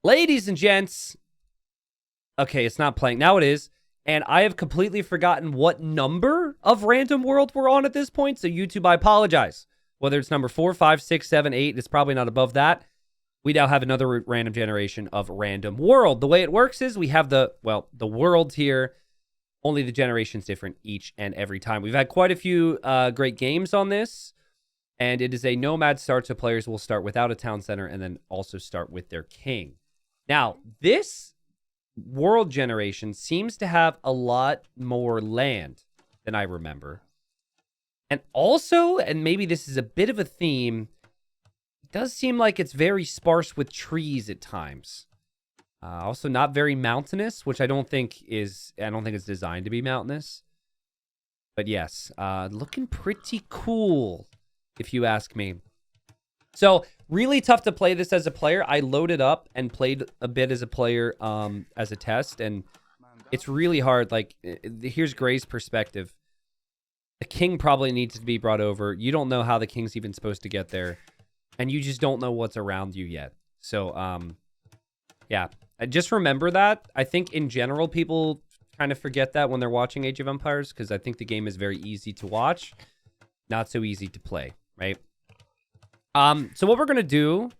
Ladies and gents. Okay, it's not playing. Now it is. And I have completely forgotten what number of Random World we're on at this point. So YouTube, I apologize. Whether it's number 4, 5, 6, 7, 8, it's probably not above that. We now have another random generation of Random World. The way it works is we have the worlds here. Only the generation's different each and every time. We've had quite a few great games on this. And it is a nomad start, so players will start without a town center and then also start with their king. Now, this world generation seems to have a lot more land than I remember. And also, and maybe this is a bit of a theme, it does seem like it's very sparse with trees at times. Also not very mountainous, which I don't think it's designed to be mountainous. But yes, looking pretty cool, if you ask me. So, really tough to play this as a player. I loaded up and played a bit as a player as a test, and it's really hard. Like, here's Gray's perspective. The king probably needs to be brought over. You don't know how the king's even supposed to get there, and you just don't know what's around you yet. So, yeah. Just remember that. I think in general, people kind of forget that when they're watching Age of Empires, because I think the game is very easy to watch, not so easy to play, right? So what we're going to do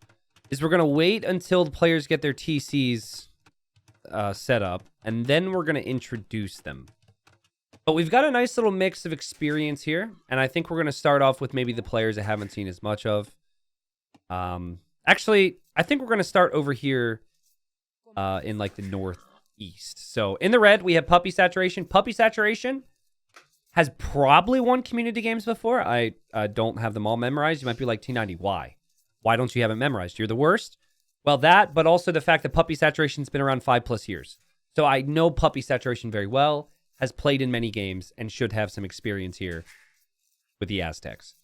is we're going to wait until the players get their TCs set up, and then we're going to introduce them. But we've got a nice little mix of experience here, and I think we're going to start off with maybe the players I haven't seen as much of. Actually, I think we're going to start over here in like the northeast. So in the red, we have Puppy Saturation. Puppy Saturation has probably won community games before. I don't have them all memorized. You might be like, T90, why? Why don't you have it memorized? You're the worst? Well, that, but also the fact that Puppy Saturation's been around 5+ years. So I know Puppy Saturation very well, has played in many games, and should have some experience here with the Aztecs.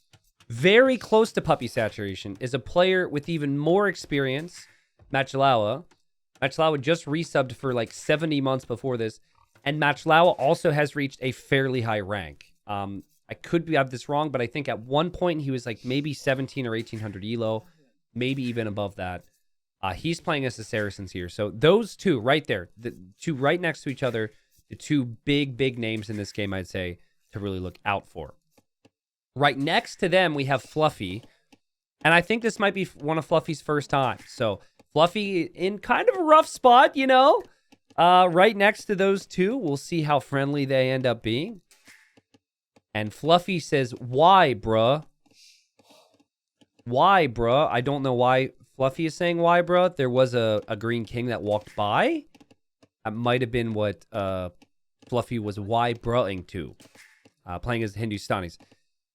Very close to Puppy Saturation is a player with even more experience, Matchlawa. Matchlawa just resubbed for like 70 months before this. And Matchlawa also has reached a fairly high rank. I could have this wrong, but I think at one point he was like maybe 17 or 1800 elo, maybe even above that. He's playing as the Saracens here. So those two right there, the two right next to each other, the two big names in this game, I'd say, to really look out for. Right next to them, we have Fluffy. And I think this might be one of Fluffy's first times. So Fluffy in kind of a rough spot, you know? Right next to those two, we'll see how friendly they end up being. And Fluffy says, why, bruh? Why, bruh? I don't know why Fluffy is saying why, bruh. There was a green king that walked by. That might have been what Fluffy was why bruhing to. Playing as the Hindustanis.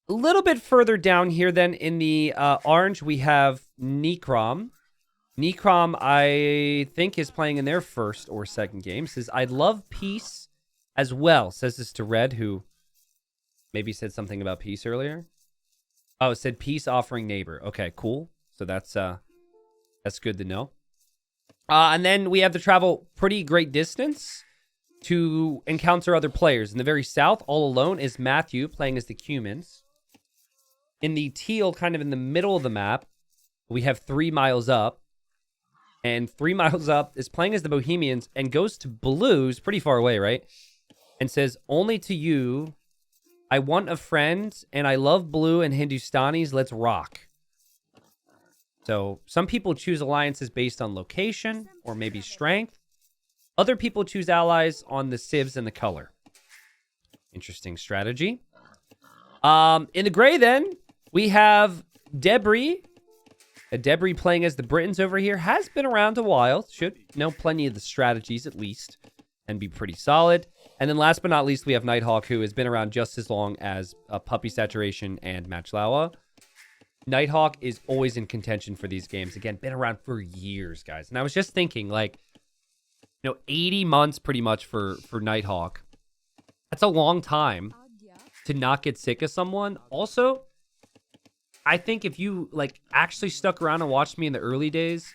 A little bit further down here then in the orange, we have Nikram. Nikram, I think, is playing in their first or second game. Says, I love peace as well. Says this to Red, who maybe said something about peace earlier. Oh, it said peace offering neighbor. Okay, cool. So that's good to know. And then we have to travel pretty great distance to encounter other players. In the very south, all alone, is Matthew playing as the Cumans. In the teal, kind of in the middle of the map, we have 3 miles up. And 3 miles up is playing as the Bohemians and goes to blues, pretty far away, right? And says, only to you, I want a friend, and I love blue and Hindustanis, let's rock. So some people choose alliances based on location or maybe strength. Other people choose allies on the civs and the color. Interesting strategy. In the gray then, we have Debris. Debris playing as the Britons over here. Has been around a while. Should know plenty of the strategies at least. And be pretty solid. And then last but not least, we have Nighthawk, who has been around just as long as Puppy Saturation and Matchlawa. Nighthawk is always in contention for these games. Again, been around for years, guys. And I was just thinking, like, 80 months pretty much for Nighthawk. That's a long time to not get sick of someone. Also, I think if you, like, actually stuck around and watched me in the early days,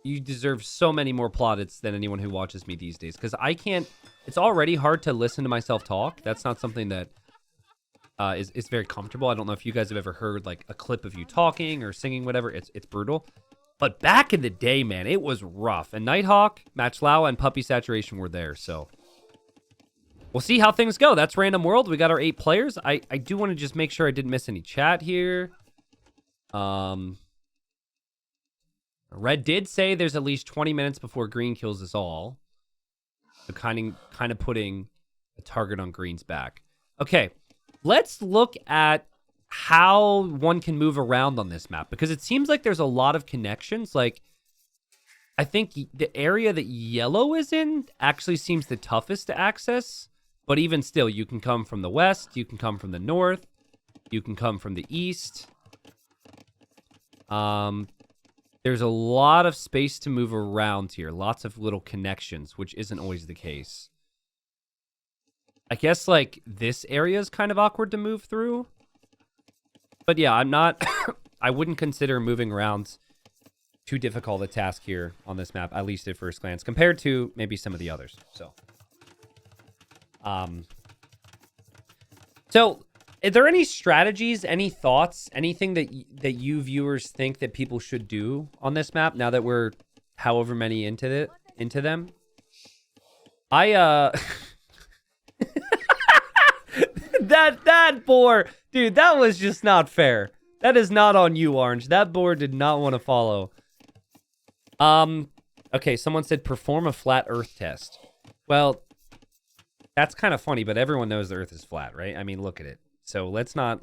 you deserve so many more plaudits than anyone who watches me these days. Because I can't... It's already hard to listen to myself talk. That's not something that is very comfortable. I don't know if you guys have ever heard, like, a clip of you talking or singing, whatever. It's brutal. But back in the day, man, it was rough. And Nighthawk, Matchlawa, and Puppy Saturation were there, so... We'll see how things go. That's Random World. We got our 8 players. I do want to just make sure I didn't miss any chat here. Red did say there's at least 20 minutes before green kills us all. So kind of putting a target on green's back. Okay, let's look at how one can move around on this map, because it seems like there's a lot of connections. Like, I think the area that yellow is in actually seems the toughest to access. But even still, you can come from the west, you can come from the north, you can come from the east. There's a lot of space to move around here. Lots of little connections, which isn't always the case. I guess, like, this area is kind of awkward to move through. But yeah, I'm not... I wouldn't consider moving around too difficult a task here on this map, at least at first glance, compared to maybe some of the others. So, are there any strategies, any thoughts, anything that you viewers think that people should do on this map now that we're however many into them? That boar, dude, that was just not fair. That is not on you, Orange. That boar did not want to follow. Okay, someone said perform a flat Earth test. Well, that's kind of funny, but everyone knows the Earth is flat, right? I mean, look at it. So let's not.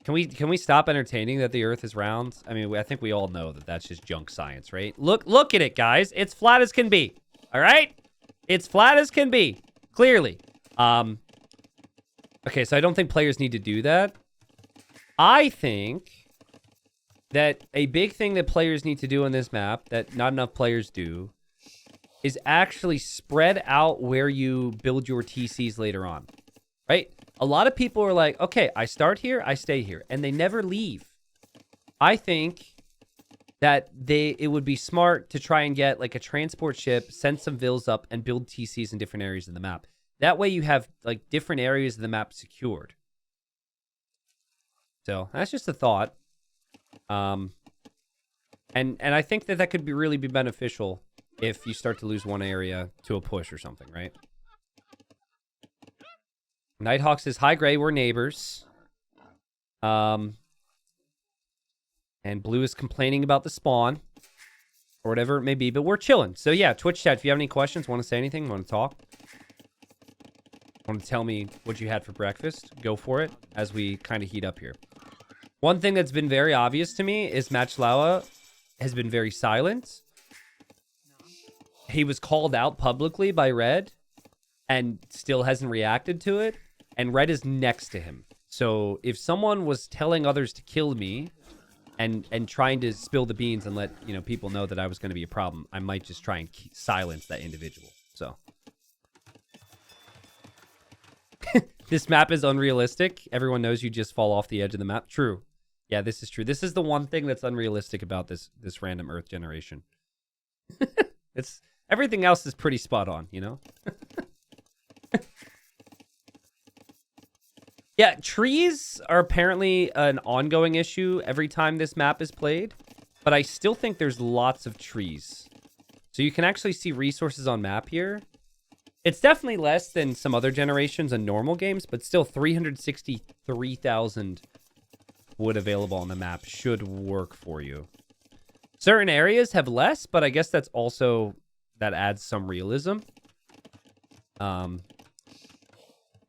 Can we stop entertaining that the Earth is round? I mean, I think we all know that that's just junk science, right? Look at it, guys. It's flat as can be. All right, it's flat as can be. Clearly. Okay, so I don't think players need to do that. I think that a big thing that players need to do on this map that not enough players do is actually spread out where you build your TCs later on, right? A lot of people are like, okay, I start here, I stay here, and they never leave. I think that it would be smart to try and get like a transport ship, send some vills up, and build TCs in different areas of the map. That way you have like different areas of the map secured. So that's just a thought. And I think that could really be beneficial if you start to lose one area to a push or something, right? Nighthawk says, hi, Gray, we're neighbors. And Blue is complaining about the spawn, or whatever it may be, but we're chilling. So yeah, Twitch chat, if you have any questions, want to say anything, want to talk, want to tell me what you had for breakfast, go for it as we kind of heat up here. One thing that's been very obvious to me is Matchlawa has been very silent. He was called out publicly by Red and still hasn't reacted to it. And Red is next to him. So if someone was telling others to kill me and trying to spill the beans and let people know that I was going to be a problem, I might just try and silence that individual. So this map is unrealistic. Everyone knows you just fall off the edge of the map. True. Yeah, this is true. This is the one thing that's unrealistic about this random Earth generation. It's everything else is pretty spot on, Yeah, trees are apparently an ongoing issue every time this map is played, but I still think there's lots of trees. So you can actually see resources on map here. It's definitely less than some other generations in normal games, but still 363,000 wood available on the map should work for you. Certain areas have less, but I guess that's also, that adds some realism.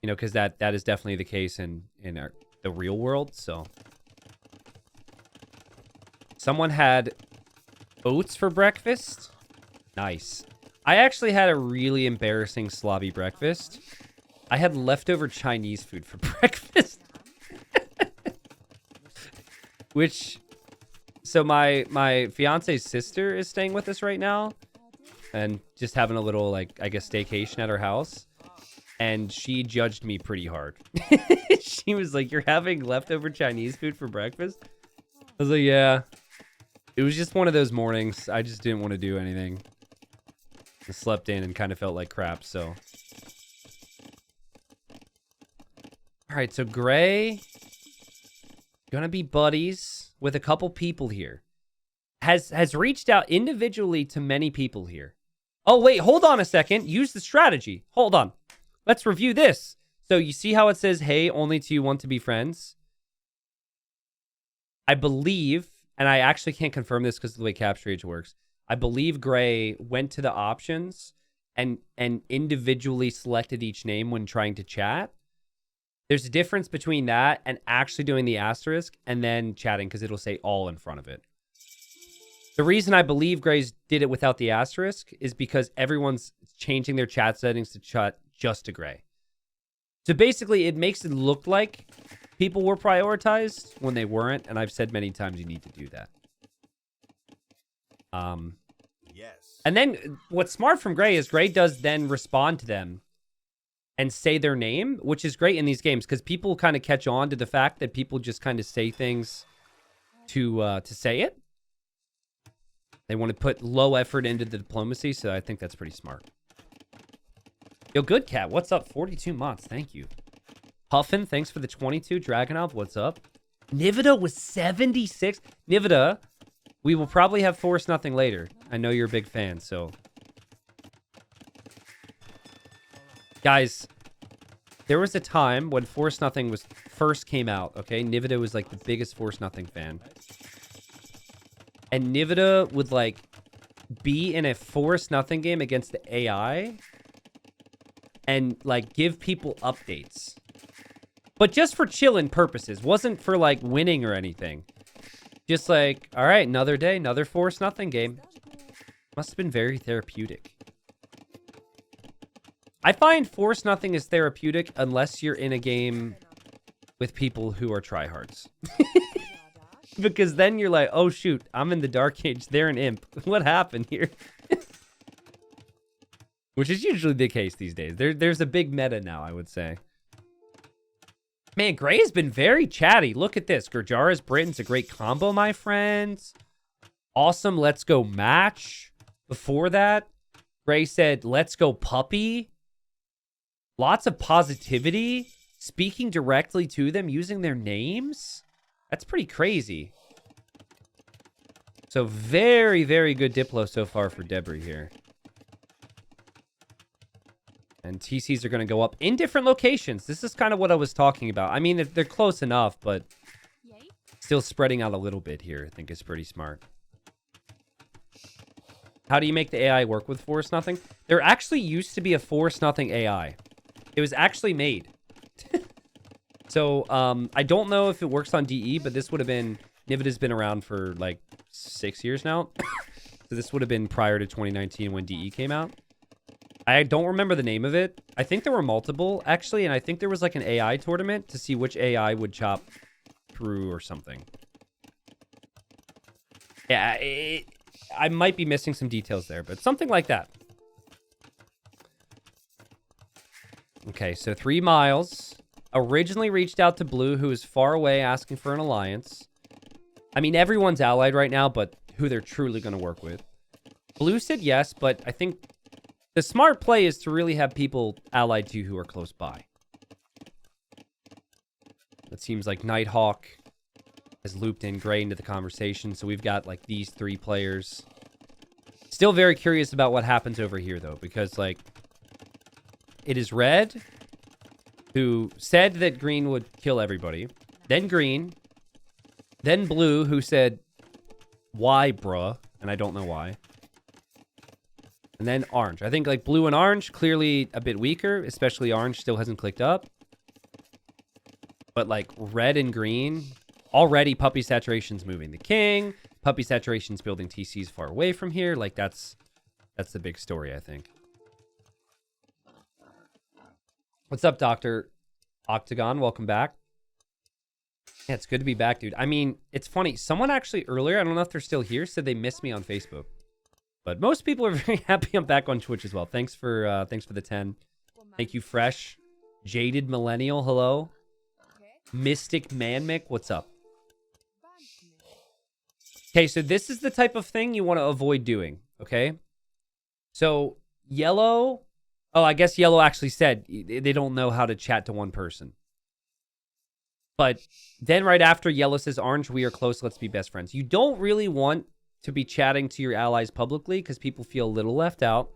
Because that is definitely the case in the real world. So someone had oats for breakfast. Nice. I actually had a really embarrassing slobby breakfast. I had leftover Chinese food for breakfast. So my fiance's sister is staying with us right now and just having a little, I guess, staycation at her house. And she judged me pretty hard. She was like, you're having leftover Chinese food for breakfast? I was like, yeah. It was just one of those mornings. I just didn't want to do anything. I slept in and kind of felt like crap, so. All right, so Gray gonna be buddies with a couple people here. has reached out individually to many people here. Oh, wait, hold on a second. Use the strategy. Hold on. Let's review this. So you see how it says, hey, only to you want to be friends? I believe, and I actually can't confirm this because of the way Capture Age works, I believe Gray went to the options and individually selected each name when trying to chat. There's a difference between that and actually doing the asterisk and then chatting because it'll say all in front of it. The reason I believe Gray's did it without the asterisk is because everyone's changing their chat settings to chat just to Gray. So basically, it makes it look like people were prioritized when they weren't, and I've said many times you need to do that. Yes. And then what's smart from Gray is Gray does then respond to them and say their name, which is great in these games because people kind of catch on to the fact that people just kind of say things to say it. They want to put low effort into the diplomacy, so I think that's pretty smart. Yo, good cat. What's up? 42 months. Thank you. Puffin, thanks for the 22. Dragonov, what's up? Nivida was 76. Nivida, we will probably have Force Nothing later. I know you're a big fan, so. Guys, there was a time when Force Nothing was first came out, okay? Nivida was like the biggest Force Nothing fan. And Nivida would like be in a Force Nothing game against the AI and like give people updates. But just for chilling purposes. Wasn't for like winning or anything. Just like, all right, another day, another Force Nothing game. Must have been very therapeutic. I find Force Nothing is therapeutic unless you're in a game with people who are tryhards. Because then you're like, oh shoot, I'm in the Dark Age, they're an imp. What happened here? Which is usually the case these days. There's a big meta now, I would say. Man, Gray's been very chatty. Look at this. Gurjara's Britain's a great combo, my friends. Awesome, let's go match. Before that, Gray said, let's go puppy. Lots of positivity. Speaking directly to them, using their names. That's pretty crazy. So very, very good Diplo so far for Debris here. And TCs are going to go up in different locations. This is kind of what I was talking about. I mean, they're close enough, but still spreading out a little bit here, I think is pretty smart. How do you make the AI work with Force Nothing? There actually used to be a Force Nothing AI. It was actually made. So, I don't know if it works on DE, but this would have been... Nivida's been around for, like, 6 years now. So this would have been prior to 2019 when DE came out. I don't remember the name of it. I think there were multiple, actually, and I think there was, like, an AI tournament to see which AI would chop through or something. Yeah, I might be missing some details there, but something like that. Okay, so 3 miles... Originally reached out to Blue, who is far away, asking for an alliance. I mean, everyone's allied right now, but who they're truly going to work with. Blue said yes, but I think the smart play is to really have people allied to you who are close by. It seems like Nighthawk has looped in Gray into the conversation, so we've got, like, these 3 players. Still very curious about what happens over here, though, because, like, it is Red... who said that Green would kill everybody. Then Green. Then Blue, who said, why, bruh? And I don't know why. And then Orange. I think, like, Blue and Orange, clearly a bit weaker. Especially Orange still hasn't clicked up. But, like, Red and Green, already Puppy Saturation's moving the King. Puppy Saturation's building TCs far away from here. Like, that's the big story, I think. What's up, Dr. Octagon? Welcome back. Yeah, it's good to be back, dude. I mean, it's funny. Someone actually earlier, I don't know if they're still here, said they missed me on Facebook. But most people are very happy I'm back on Twitch as well. Thanks for the 10. Thank you, Fresh. Jaded Millennial, hello. Mystic Manmic, what's up? Okay, so this is the type of thing you want to avoid doing, okay? So, Yellow... Oh, I guess Yellow actually said they don't know how to chat to one person. But then right after Yellow says, Orange, we are close, let's be best friends. You don't really want to be chatting to your allies publicly because people feel a little left out.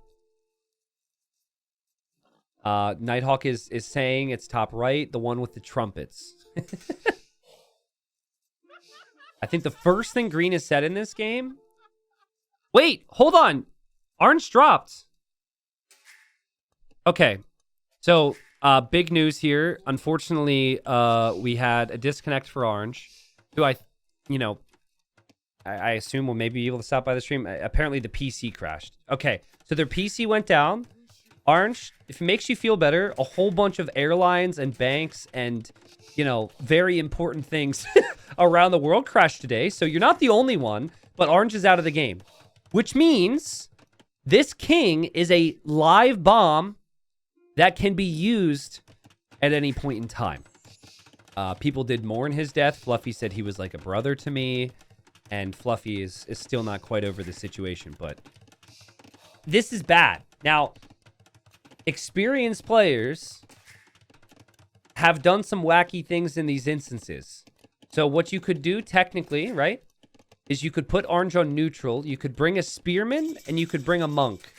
Nighthawk is saying it's top right, the one with the trumpets. I think the first thing green has said in this game... Wait, hold on. Orange dropped. Okay. So, big news here. Unfortunately, we had a disconnect for Orange, who I assume will maybe be able to stop by the stream. Apparently, the PC crashed. Okay, so their PC went down. Orange, if it makes you feel better, a whole bunch of airlines and banks and, very important things around the world crashed today. So you're not the only one, but Orange is out of the game. Which means this king is a live bomb that can be used at any point in time. People did mourn his death. Fluffy said he was like a brother to me. And Fluffy is still not quite over the situation. But this is bad. Now, experienced players have done some wacky things in these instances. So what you could do technically, right, is you could put Orange on neutral. You could bring a spearman and you could bring a monk.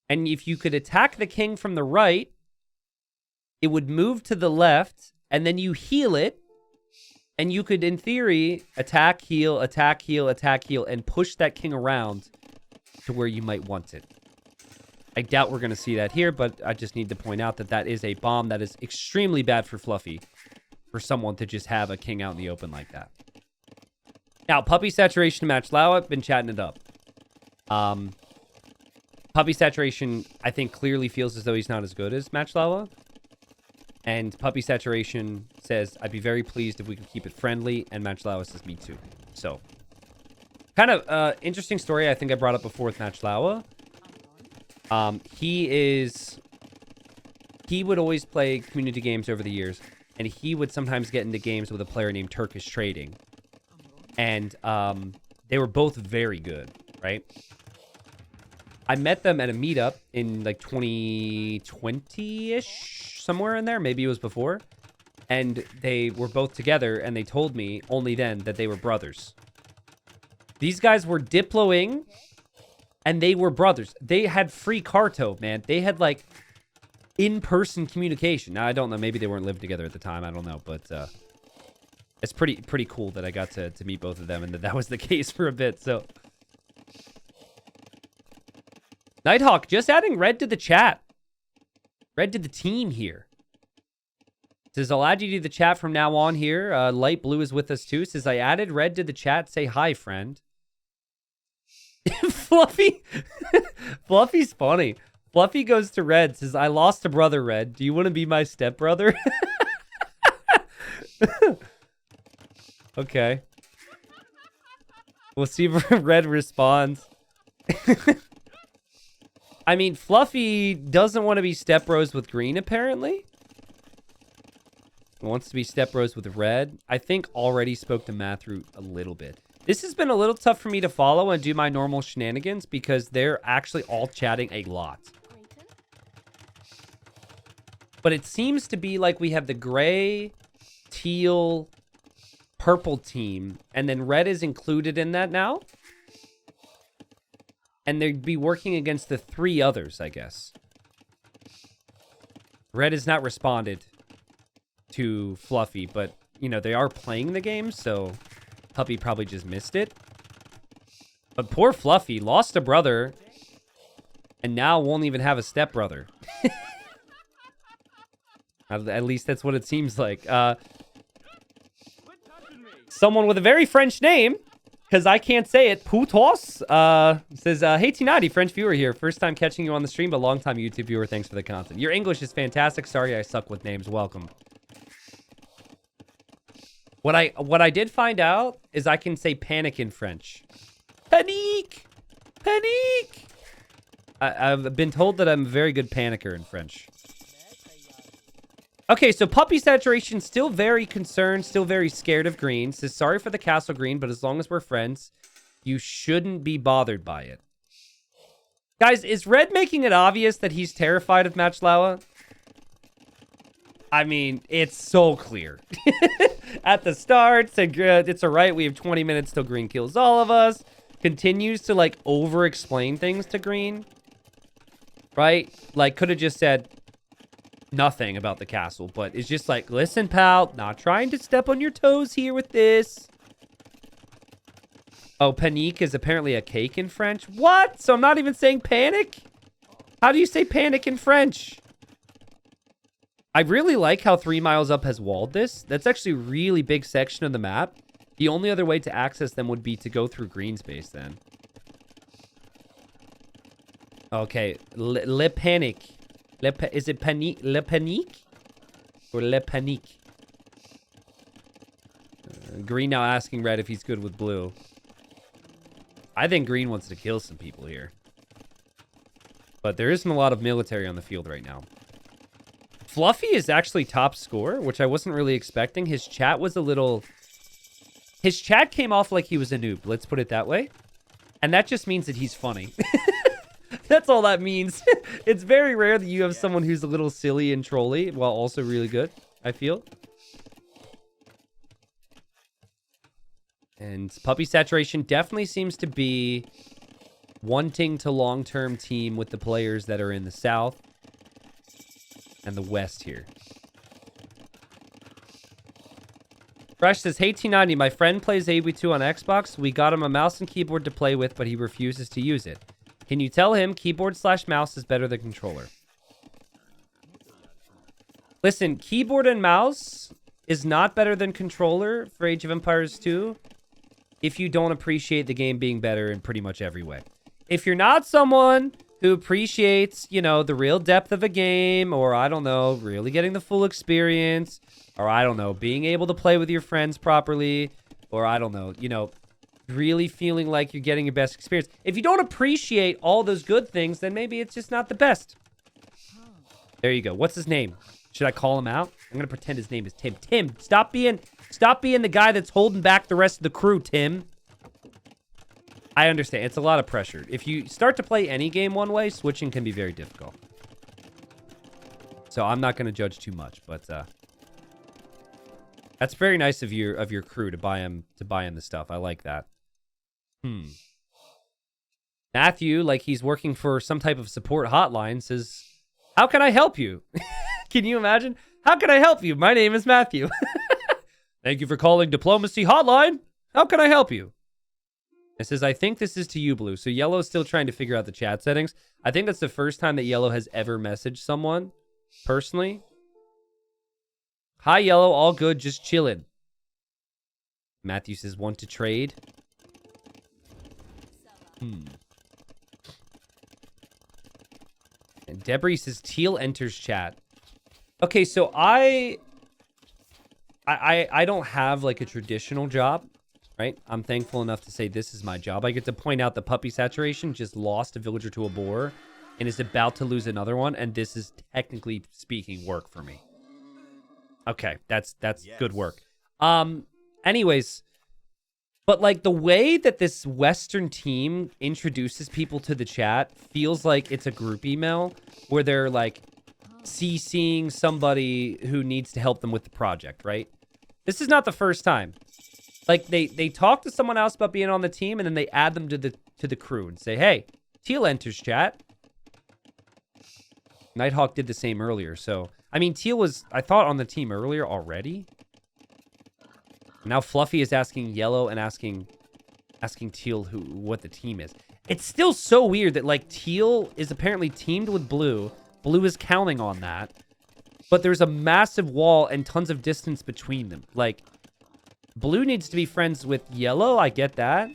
And if you could attack the king from the right, it would move to the left, and then you heal it, and you could, in theory, attack, heal, attack, heal, attack, heal, and push that king around to where you might want it. I doubt we're going to see that here, but I just need to point out that that is a bomb that is extremely bad for Fluffy, for someone to just have a king out in the open like that. Now, Puppy Saturation match Lawa, been chatting it up. Puppy Saturation, I think, clearly feels as though he's not as good as Match Lawa. And Puppy Saturation says, I'd be very pleased if we could keep it friendly. And Match Lawa says, me too. So, kind of interesting story I think I brought up before with Match Lawa. He would always play community games over the years. And he would sometimes get into games with a player named Turkish Trading. And they were both very good, right? I met them at a meetup in like 2020-ish, somewhere in there. Maybe it was before. And they were both together, and they told me only then that they were brothers. These guys were diploing, and they were brothers. They had free Carto, man. They had like in-person communication. Now, I don't know. Maybe they weren't living together at the time. I don't know. But it's pretty cool that I got to meet both of them, and that was the case for a bit. So... Nighthawk, just adding Red to the chat. Red to the team here. Says, I'll add you to the chat from now on here. Light Blue is with us too. Says, I added Red to the chat. Say hi, friend. Fluffy. Fluffy's funny. Fluffy goes to Red. Says, I lost a brother, Red. Do you want to be my stepbrother? Okay. We'll see if Red responds. I mean, Fluffy doesn't want to be step bros with green, apparently. He wants to be step bros with red. I think already spoke to Matthew a little bit. This has been a little tough for me to follow and do my normal shenanigans because they're actually all chatting a lot. But it seems to be like we have the gray, teal, purple team, and then red is included in that now. And they'd be working against the three others, I guess. Red has not responded to Fluffy, but, they are playing the game, so Puppy probably just missed it. But poor Fluffy lost a brother and now won't even have a stepbrother. At least that's what it seems like. Someone with a very French name, because I can't say it, Putos, says, hey, Tinati, French viewer here. First time catching you on the stream, but long time YouTube viewer. Thanks for the content. Your English is fantastic. Sorry I suck with names. Welcome. What I did find out is I can say panic in French. Panique! Panique! I've been told that I'm a very good panicker in French. Okay, so Puppy Saturation still very concerned, still very scared of green. Says, sorry for the castle green, but as long as we're friends, you shouldn't be bothered by it. Guys, is Red making it obvious that he's terrified of Match Lawa? I mean, it's so clear. At the start, said, it's all right. We have 20 minutes till green kills all of us. continues to, like, over-explain things to green, right? Like, could have just said nothing about the castle, but it's just like, listen, pal, not trying to step on your toes here with this. Oh, panique is apparently a cake in French. What? So I'm not even saying panic? How do you say panic in French? I really like how 3 Miles Up has walled this. That's actually a really big section of the map. The only other way to access them would be to go through green space then. Okay, le panique. Is it panique? Le panique? Or le panique? Green now asking red if he's good with blue. I think green wants to kill some people here. But there isn't a lot of military on the field right now. Fluffy is actually top scorer, which I wasn't really expecting. His chat was a little... His chat came off like he was a noob. Let's put it that way. And that just means that he's funny. That's all that means. It's very rare that you have someone who's a little silly and trolly while also really good, I feel. And puppy saturation definitely seems to be wanting to long-term team with the players that are in the south and the west here. Fresh says, hey T90, my friend plays AB2 on Xbox. We got him a mouse and keyboard to play with, but he refuses to use it. Can you tell him keyboard/mouse is better than controller? Listen, keyboard and mouse is not better than controller for Age of Empires 2 if you don't appreciate the game being better in pretty much every way. If you're not someone who appreciates, you know, the real depth of a game, or I don't know, really getting the full experience, or I don't know, being able to play with your friends properly, or I don't know, you know, really feeling like you're getting your best experience. If you don't appreciate all those good things, then maybe it's just not the best. There you go. What's his name? Should I call him out? I'm going to pretend his name is Tim. Tim, stop being the guy that's holding back the rest of the crew, Tim. I understand. It's a lot of pressure. If you start to play any game one way, switching can be very difficult. So I'm not going to judge too much, but that's very nice of your crew to buy him the stuff. I like that. Matthew, like he's working for some type of support hotline, says, "How can I help you?" Can you imagine? How can I help you? My name is Matthew. Thank you for calling Diplomacy Hotline. How can I help you? It says, I think this is to you, Blue. So Yellow's still trying to figure out the chat settings. I think that's the first time that Yellow has ever messaged someone personally. Hi, Yellow. All good. Just chilling. Matthew says, want to trade? And Debris says, Teal enters chat. Okay, so I don't have like a traditional job, right? I'm thankful enough to say this is my job. I get to point out the puppy saturation just lost a villager to a boar and is about to lose another one, and this is technically speaking work for me. Okay, that's yes. Good work. Anyways, but like the way that this Western team introduces people to the chat feels like it's a group email where they're like CCing somebody who needs to help them with the project, right? This is not the first time. Like they talk to someone else about being on the team and then they add them to the crew and say, hey, Teal enters chat. Nighthawk did the same earlier, so I mean Teal was, I thought, on the team earlier already. Now Fluffy is asking Yellow and asking Teal what the team is. It's still so weird that like Teal is apparently teamed with Blue. Blue is counting on that. But there's a massive wall and tons of distance between them. Like, Blue needs to be friends with Yellow. I get that.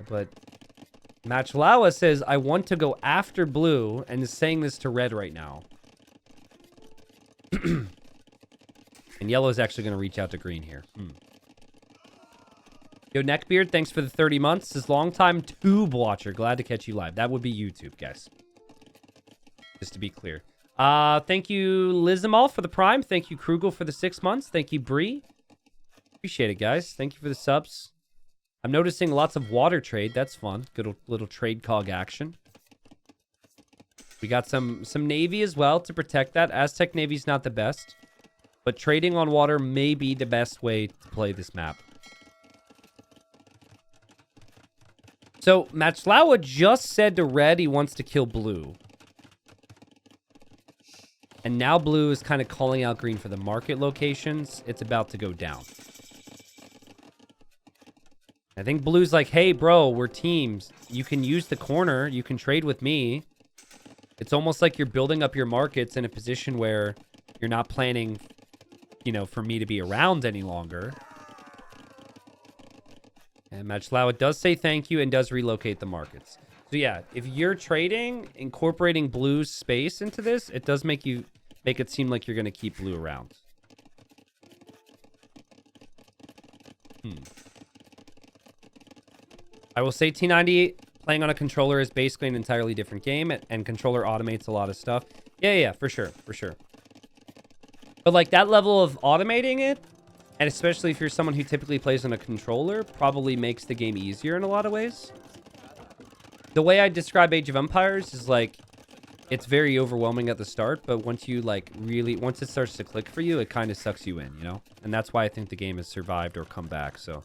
But Matchlawa says, I want to go after Blue, and is saying this to Red right now. And Yellow is actually going to reach out to Green here. Yo, Neckbeard, thanks for the 30 months. This is long-time tube watcher. Glad to catch you live. That would be YouTube, guys. Just to be clear. Thank you, Lizamal, for the Prime. Thank you, Krugel, for the 6 months. Thank you, Bree. Appreciate it, guys. Thank you for the subs. I'm noticing lots of water trade. That's fun. Good little trade cog action. We got some Navy as well to protect that. Aztec Navy's not the best. But trading on water may be the best way to play this map. So Matchlawa just said to red he wants to kill blue. And now blue is kind of calling out green for the market locations. It's about to go down. I think blue's like, hey, bro, we're teams. You can use the corner. You can trade with me. It's almost like you're building up your markets in a position where you're not planning, you know, for me to be around any longer. And Matchlawa does say thank you and does relocate the markets. So yeah, if you're trading, incorporating blue's space into this, it does make it seem like you're going to keep blue around. I will say T90 playing on a controller is basically an entirely different game, and controller automates a lot of stuff. Yeah, for sure. But like that level of automating it, and especially if you're someone who typically plays on a controller, probably makes the game easier in a lot of ways. The way I describe Age of Empires is like, it's very overwhelming at the start, but once you like really, once it starts to click for you, it kind of sucks you in, you know? And that's why I think the game has survived or come back, so.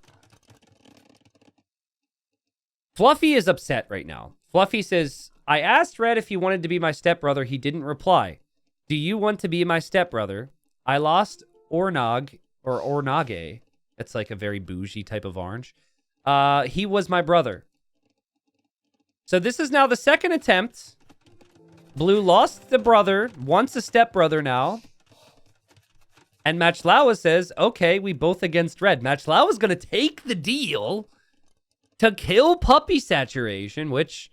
Fluffy is upset right now. Fluffy says, I asked Red if he wanted to be my stepbrother. He didn't reply. Do you want to be my stepbrother? I lost Ornog, or Ornage. It's like a very bougie type of orange. He was my brother. So this is now the second attempt. Blue lost the brother, wants a stepbrother now. And Matchlawa says, okay, we both against Red. Matchlawa's going to take the deal to kill Puppy Saturation, which,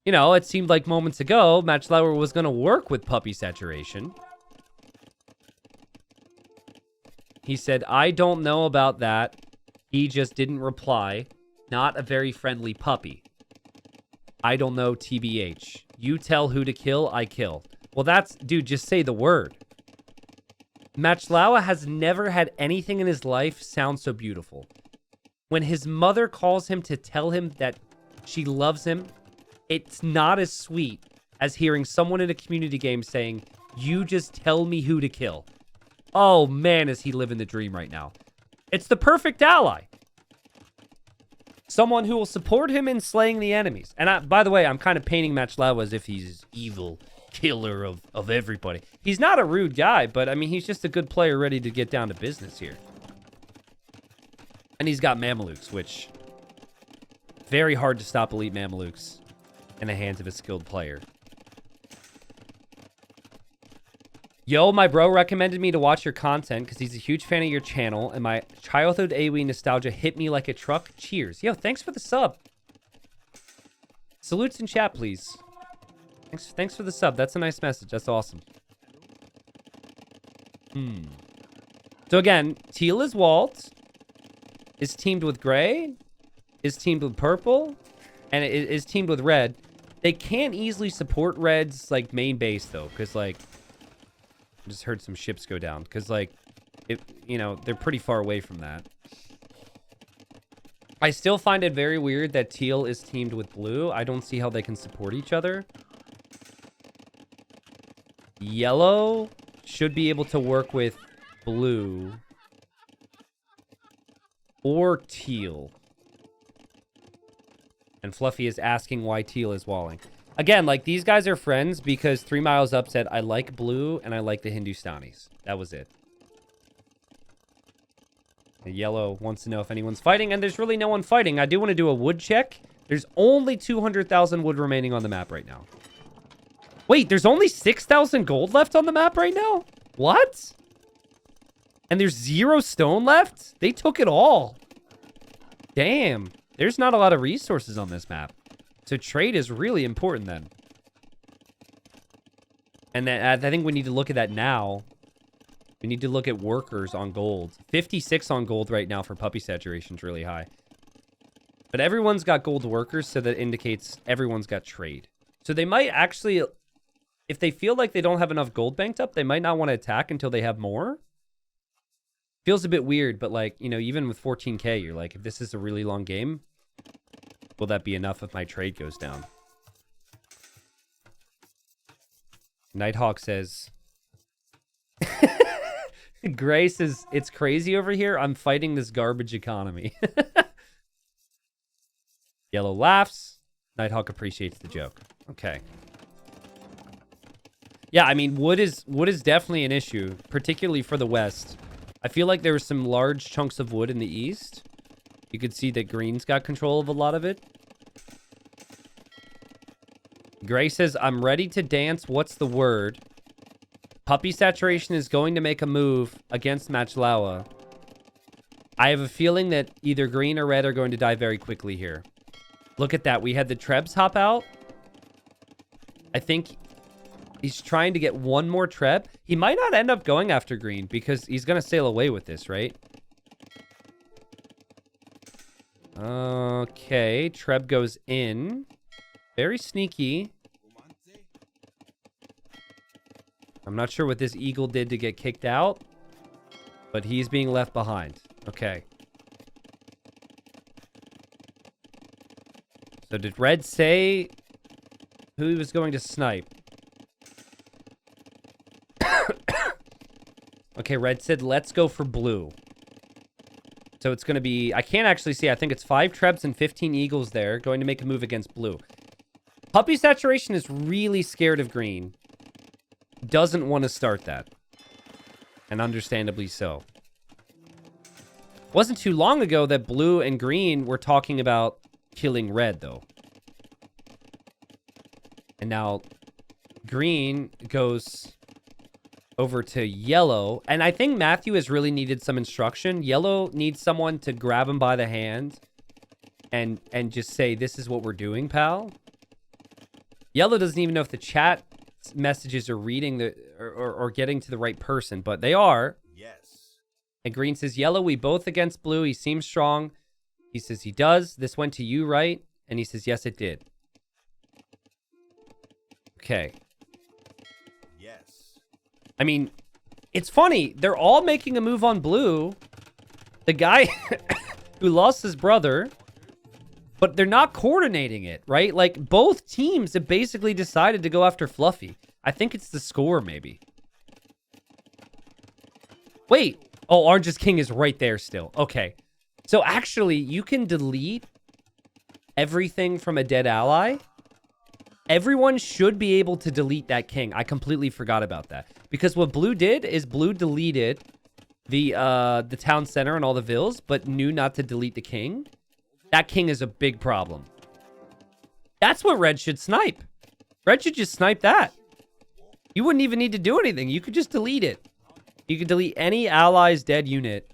you know, it seemed like moments ago, Matchlawa was going to work with Puppy Saturation. He said, I don't know about that. He just didn't reply. Not a very friendly puppy. I don't know, TBH. You tell who to kill, I kill. Well, that's... Dude, just say the word. Matchlawa has never had anything in his life sound so beautiful. When his mother calls him to tell him that she loves him, it's not as sweet as hearing someone in a community game saying, you just tell me who to kill. Oh, man, is he living the dream right now. It's the perfect ally. Someone who will support him in slaying the enemies. And by the way, I'm kind of painting Matchlawa as if he's evil killer of everybody. He's not a rude guy, but I mean, he's just a good player ready to get down to business here. And he's got Mamelukes, which very hard to stop elite Mamelukes in the hands of a skilled player. Yo, my bro recommended me to watch your content because he's a huge fan of your channel, and my childhood AoE nostalgia hit me like a truck. Cheers. Yo, thanks for the sub. Salutes in chat, please. Thanks for the sub. That's a nice message. That's awesome. So again, teal is Walt, is teamed with gray, is teamed with purple, and it is teamed with red. They can't easily support red's like main base though, because like I just heard some ships go down because like you know, they're pretty far away from that. I still find it very weird that teal is teamed with blue. I don't see how they can support each other. Yellow should be able to work with blue or teal. And Fluffy is asking why teal is walling. Again, like, these guys are friends because 3 Miles Up said, I like blue and I like the Hindustanis. That was it. And yellow wants to know if anyone's fighting, and there's really no one fighting. I do want to do a wood check. There's only 200,000 wood remaining on the map right now. Wait, there's only 6,000 gold left on the map right now? What? And there's 0 stone left? They took it all. Damn. There's not a lot of resources on this map. So trade is really important then. And I think we need to look at that now. We need to look at workers on gold. 56 on gold right now for Puppy Saturation is really high. But everyone's got gold workers, so that indicates everyone's got trade. So they might actually, if they feel like they don't have enough gold banked up, they might not want to attack until they have more. Feels a bit weird, but like, you know, even with 14k, you're like, if this is a really long game, will that be enough if my trade goes down? Nighthawk says... Gray says, it's crazy over here. I'm fighting this garbage economy. Yellow laughs. Nighthawk appreciates the joke. Okay. Yeah, I mean, wood is definitely an issue, particularly for the west. I feel like there were some large chunks of wood in the east. You could see that green's got control of a lot of it. Gray says, I'm ready to dance. What's the word? Puppy Saturation is going to make a move against Matchlawa. I have a feeling that either green or red are going to die very quickly here. Look at that. We had the Trebs hop out. I think he's trying to get one more Treb. He might not end up going after green because he's going to sail away with this, right? Okay. Treb goes in. Very sneaky. I'm not sure what this eagle did to get kicked out, but he's being left behind. Okay. So did red say who he was going to snipe? Okay, red said, let's go for blue. So it's going to be, I can't actually see. I think it's 5 Trebs and 15 eagles there going to make a move against blue. Puppy Saturation is really scared of green. Doesn't want to start that. And understandably so. Wasn't too long ago that blue and green were talking about killing red, though. And now green goes over to yellow. And I think Matthew has really needed some instruction. Yellow needs someone to grab him by the hand and just say, this is what we're doing, pal. Yellow doesn't even know if the chat messages are reading the or getting to the right person, but they are. Yes. And green says, yellow, we both against blue. He seems strong. He says he does. This went to you, right? And he says, yes, it did. Okay. Yes. I mean, it's funny. They're all making a move on blue. The guy who lost his brother, but they're not coordinating it, right? Like, both teams have basically decided to go after Fluffy. I think it's the score, maybe. Wait. Oh, Orange's King is right there still. Okay. So, actually, you can delete everything from a dead ally. Everyone should be able to delete that king. I completely forgot about that. Because what blue did is blue deleted the town center and all the vills, but knew not to delete the king. That king is a big problem. That's what red should snipe. Red should just snipe that. You wouldn't even need to do anything. You could just delete it. You could delete any ally's dead unit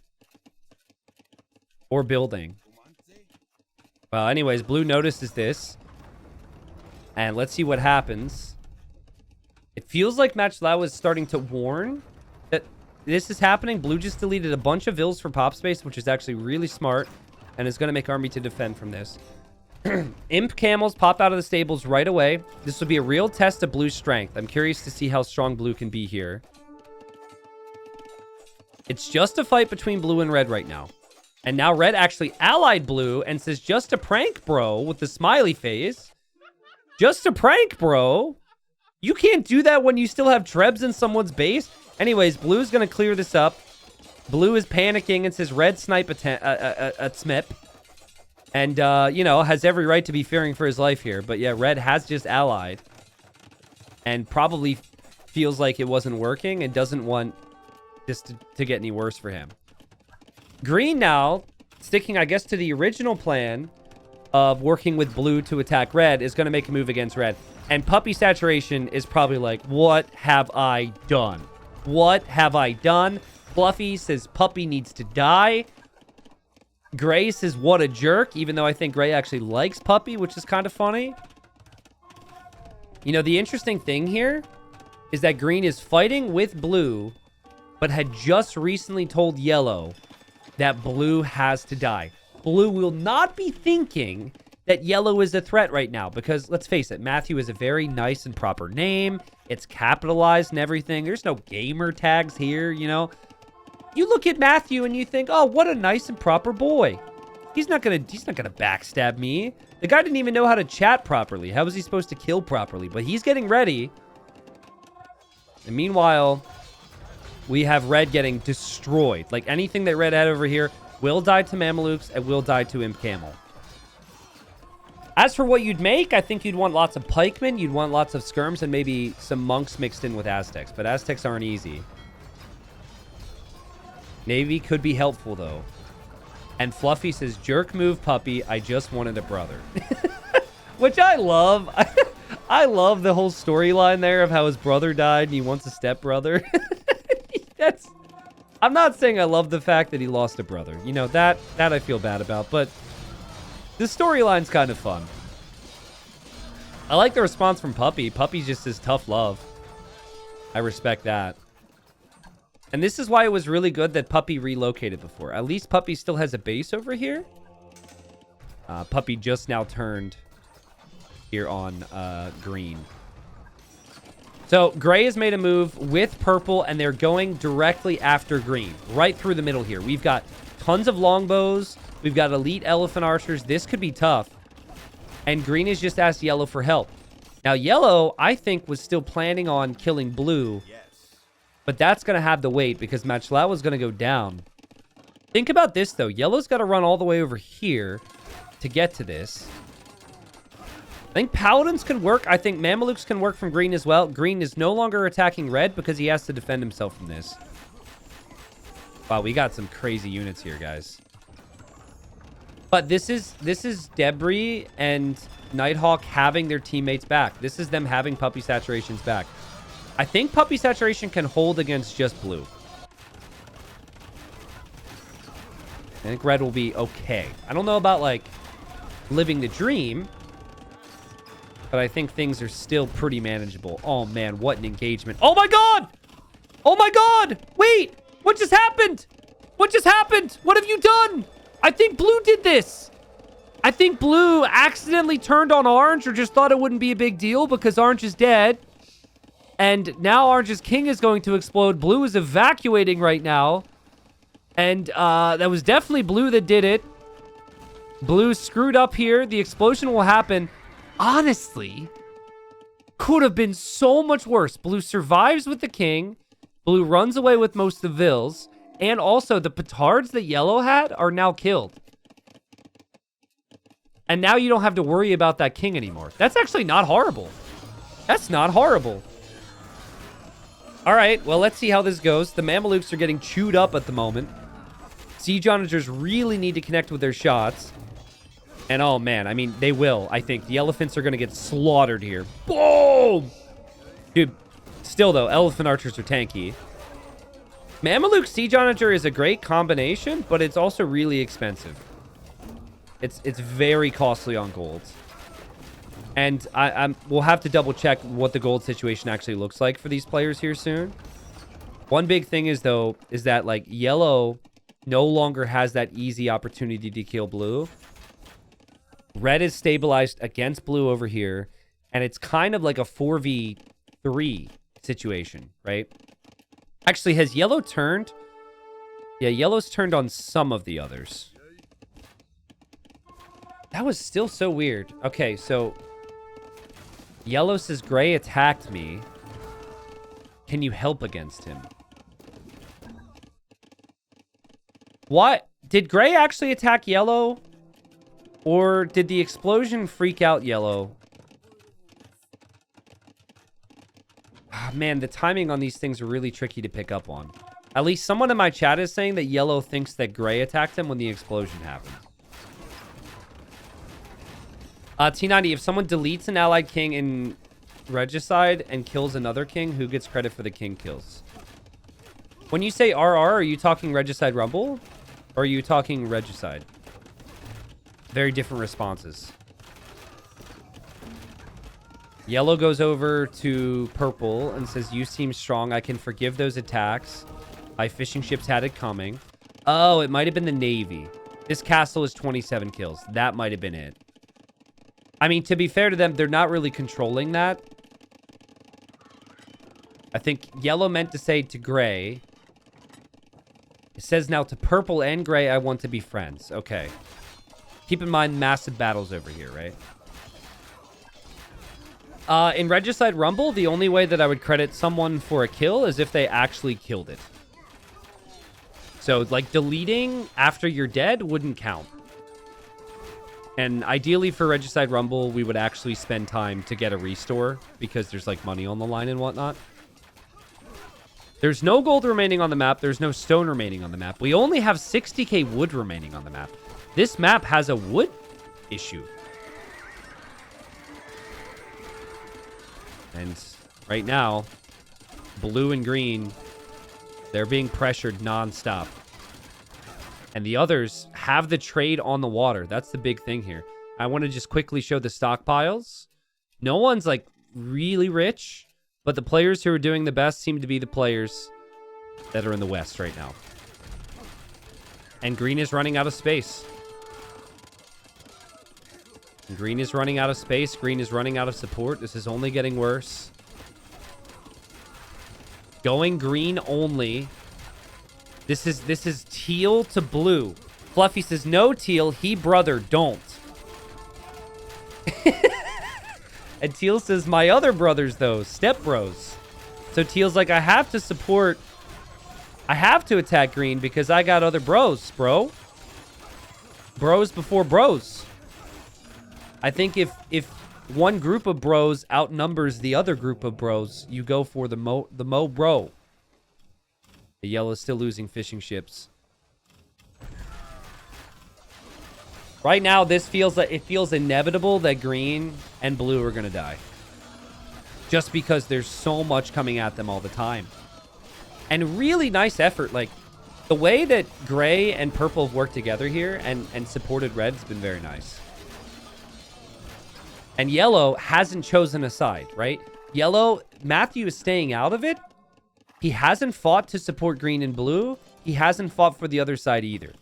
or building. Well, anyways, blue notices this. And let's see what happens. It feels like Matchlawa is starting to warn that this is happening. Blue just deleted a bunch of vills for pop space, which is actually really smart. And is going to make army to defend from this. Imp camels pop out of the stables right away. This will be a real test of blue's strength. I'm curious to see how strong blue can be here. It's just a fight between blue and red right now. And now red actually allied blue and says, just a prank, bro, with the smiley face. Just a prank, bro. You can't do that when you still have Trebs in someone's base. Anyways, blue's going to clear this up. Blue is panicking and says red snipe a smip. And, you know, has every right to be fearing for his life here. But yeah, red has just allied. And probably feels like it wasn't working and doesn't want this to get any worse for him. Green now, sticking, I guess, to the original plan of working with blue to attack red, is going to make a move against red. And Puppy Saturation is probably like, what have I done? What have I done? Fluffy says Puppy needs to die. Gray says, what a jerk, even though I think Gray actually likes Puppy, which is kind of funny. You know, the interesting thing here is that green is fighting with blue, but had just recently told yellow that blue has to die. Blue will not be thinking that yellow is a threat right now because, let's face it, Matthew is a very nice and proper name. It's capitalized and everything. There's no gamer tags here, you know. You look at Matthew and you think, oh, what a nice and proper boy. He's not gonna backstab me. The guy didn't even know how to chat properly. How was he supposed to kill properly? But he's getting ready. And meanwhile, we have red getting destroyed. Like anything that red had over here will die to Mamelukes and will die to Imp Camel. As for what you'd make, I think you'd want lots of pikemen, you'd want lots of skirms, and maybe some monks mixed in with Aztecs. But Aztecs aren't easy. Navy could be helpful, though. And Fluffy says, jerk move, puppy. I just wanted a brother. Which I love. I love the whole storyline there of how his brother died and he wants a stepbrother. I'm not saying I love the fact that he lost a brother. You know, that I feel bad about. But the storyline's kind of fun. I like the response from Puppy. Puppy's just his tough love. I respect that. And this is why it was really good that Puppy relocated before. At least Puppy still has a base over here. Puppy just now turned here on green. So Gray has made a move with purple, and they're going directly after green. Right through the middle here. We've got tons of longbows. We've got elite elephant archers. This could be tough. And green has just asked yellow for help. Now, yellow, I think, was still planning on killing blue. But that's going to have to wait because Matchlao is going to go down. Think about this, though. Yellow's got to run all the way over here to get to this. I think Paladins can work. I think Mamelukes can work from green as well. Green is no longer attacking red because he has to defend himself from this. Wow, we got some crazy units here, guys. But this is Debris and Nighthawk having their teammates back. This is them having Puppy Saturations back. I think Puppy Saturation can hold against just blue. I think red will be okay. I don't know about, like, living the dream, but I think things are still pretty manageable. Oh, man, what an engagement. Oh, my God! Oh, my God! Wait! What just happened? What just happened? What have you done? I think blue did this. I think blue accidentally turned on orange or just thought it wouldn't be a big deal because orange is dead. And now orange's king is going to explode. Blue is evacuating right now. And that was definitely blue that did it. Blue screwed up here. The explosion will happen. Honestly, could have been so much worse. Blue survives with the king. Blue runs away with most of the vills. And also, the petards that yellow had are now killed. And now you don't have to worry about that king anymore. That's actually not horrible. That's not horrible. All right, well, let's see how this goes. The Mamelukes are getting chewed up at the moment. Siege onagers really need to connect with their shots. And, oh, man, I mean, they will, I think. The elephants are going to get slaughtered here. Boom! Dude, still, though, elephant archers are tanky. Mameluke Siege Onager is a great combination, but it's also really expensive. It's very costly on gold. And we'll have to double check what the gold situation actually looks like for these players here soon. One big thing is, though, is that, like, yellow no longer has that easy opportunity to kill blue. Red is stabilized against blue over here, and it's kind of like a 4v3 situation, right? Actually, has yellow turned? Yeah, yellow's turned on some of the others. That was still so weird. Okay, so yellow says gray attacked me. Can you help against him? What? Did gray actually attack yellow? Or did the explosion freak out yellow? Oh, man, the timing on these things are really tricky to pick up on. At least someone in my chat is saying that yellow thinks that gray attacked him when the explosion happened. T90, if someone deletes an allied king in Regicide and kills another king, who gets credit for the king kills? When you say RR, are you talking Regicide Rumble? Or are you talking Regicide? Very different responses. Yellow goes over to purple and says, you seem strong. I can forgive those attacks. My fishing ships had it coming. Oh, it might have been the Navy. This castle is 27 kills. That might have been it. I mean, to be fair to them, they're not really controlling that. I think yellow meant to say to gray. It says now to purple and gray, I want to be friends. Okay. Keep in mind, massive battles over here, right? In Regicide Rumble, the only way that I would credit someone for a kill is if they actually killed it. So, like, deleting after you're dead wouldn't count. And ideally for Regicide Rumble, we would actually spend time to get a restore because there's like money on the line and whatnot. There's no gold remaining on the map. There's no stone remaining on the map. We only have 60k wood remaining on the map. This map has a wood issue. And right now, blue and green, they're being pressured nonstop. And the others have the trade on the water. That's the big thing here. I want to just quickly show the stockpiles. No one's like really rich, but the players who are doing the best seem to be the players that are in the West right now. And green is running out of space. Green is running out of space. Green is running out of support. This is only getting worse. Going green only. This is teal to blue. Fluffy says, no, teal. He, brother, don't. And Teal says, my other brothers, though. Step bros. So Teal's like, I have to support. I have to attack green because I got other bros, bro. Bros before bros. I think if one group of bros outnumbers the other group of bros, you go for the mo bro. The yellow is still losing fishing ships. Right now, this feels like it feels inevitable that green and blue are gonna die. Just because there's so much coming at them all the time. And really nice effort. Like the way that gray and purple have worked together here and supported red has been very nice. And yellow hasn't chosen a side, right? Yellow, Matthew is staying out of it. He hasn't fought to support green and blue. He hasn't fought for the other side either.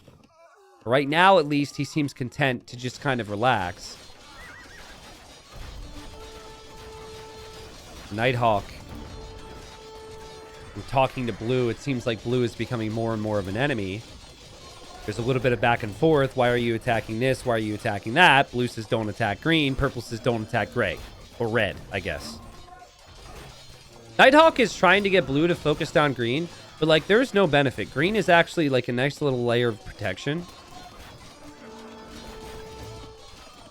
Right now, at least, he seems content to just kind of relax. Nighthawk. I'm talking to blue. It seems like blue is becoming more and more of an enemy. There's a little bit of back and forth. Why are you attacking this? Why are you attacking that? Blue says don't attack green. Purple says don't attack gray. Or red, I guess. Nighthawk is trying to get blue to focus down green, but like there's no benefit. Green is actually like a nice little layer of protection.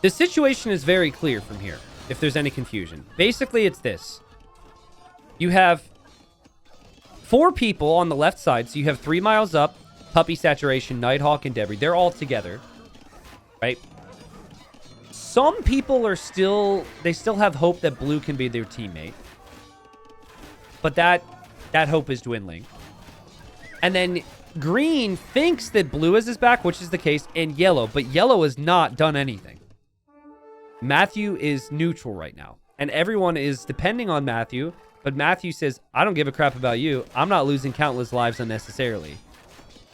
The situation is very clear from here, if there's any confusion. Basically, it's this. You have 4 people on the left side, so you have 3 miles up, Puppy, Saturation, Nighthawk, and Debris. They're all together, right? Some people are still have hope that blue can be their teammate. But that hope is dwindling. And then green thinks that blue is his back, which is the case, and yellow. But yellow has not done anything. Matthew is neutral right now. And everyone is depending on Matthew. But Matthew says, I don't give a crap about you. I'm not losing countless lives unnecessarily.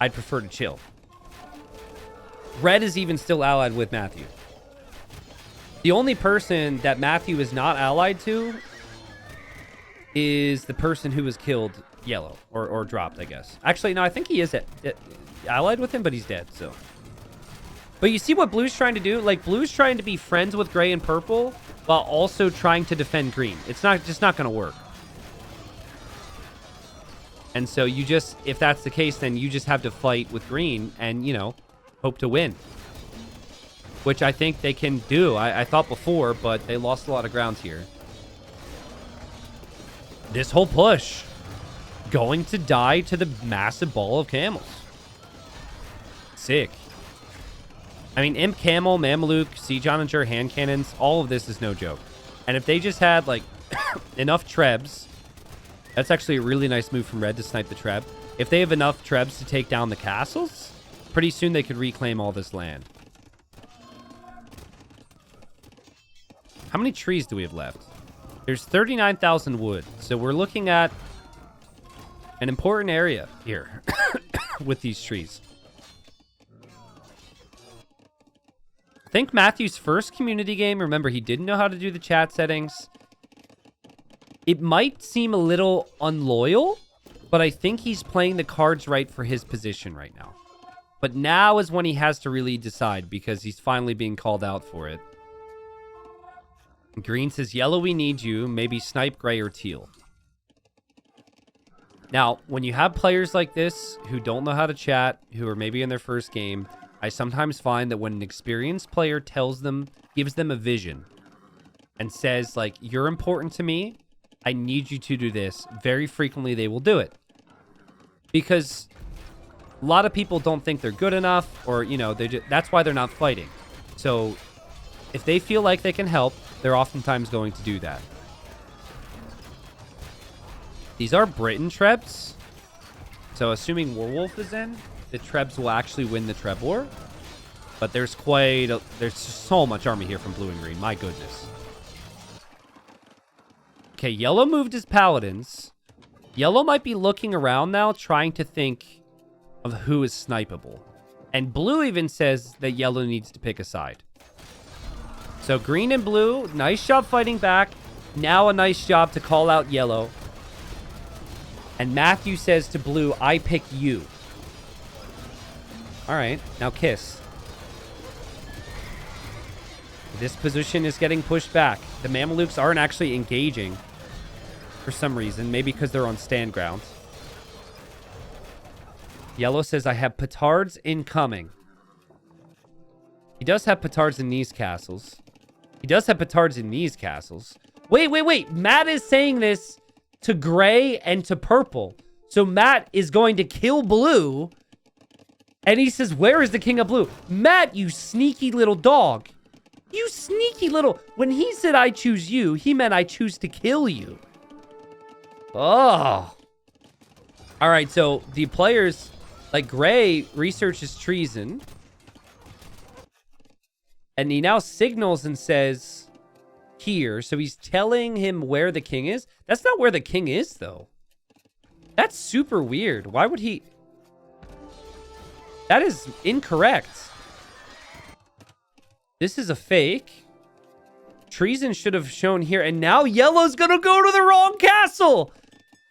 I'd prefer to chill. Red is even still allied with Matthew. The only person that Matthew is not allied to is the person who was killed yellow or dropped, I guess. Actually, no, I think he is allied with him, but he's dead, so. But you see what blue's trying to do? Like, blue's trying to be friends with gray and purple while also trying to defend green. It's just not going to work. And so you just, if that's the case, then you just have to fight with green and, you know, hope to win. Which I think they can do. I thought before, but they lost a lot of ground here. This whole push going to die to the massive ball of camels. Sick. I mean, Imp Camel, Mameluke, Siege Onager, hand cannons, all of this is no joke. And if they just had, like, enough trebs, that's actually a really nice move from red to snipe the treb. If they have enough trebs to take down the castles, pretty soon they could reclaim all this land. How many trees do we have left? There's 39,000 wood. So we're looking at an important area here with these trees. I think Matthew's first community game, remember, he didn't know how to do the chat settings. It might seem a little unloyal, but I think he's playing the cards right for his position right now. But now is when he has to really decide because he's finally being called out for it. Green says, yellow, we need you. Maybe snipe gray or teal. Now, when you have players like this who don't know how to chat, who are maybe in their first game, I sometimes find that when an experienced player gives them a vision and says, like, you're important to me, I need you to do this, very frequently they will do it. Because a lot of people don't think they're good enough, or, you know, that's why they're not fighting. So if they feel like they can help, they're oftentimes going to do that. These are Britain Trebs. So assuming Werewolf is in, the Trebs will actually win the Treb War. But there's there's so much army here from blue and green. My goodness. Okay, yellow moved his paladins. Yellow might be looking around now, trying to think of who is snipeable. And blue even says that yellow needs to pick a side. So green and blue, nice job fighting back. Now a nice job to call out yellow. And Matthew says to blue, I pick you. All right, now kiss. This position is getting pushed back. The Mamelukes aren't actually engaging for some reason. Maybe because they're on stand ground. Yellow says, I have petards incoming. He does have petards in these castles. He does have petards in these castles. Wait. Matt is saying this to gray and to purple. So Matt is going to kill blue. And he says, where is the king of blue? Matt, you sneaky little dog. You sneaky little... When he said, I choose you, he meant I choose to kill you. Oh. All right, so the players... Like, gray researches treason. And he now signals and says, here. So he's telling him where the king is. That's not where the king is, though. That's super weird. Why would he... That is incorrect. This is a fake. Treason should have shown here. And now yellow's going to go to the wrong castle.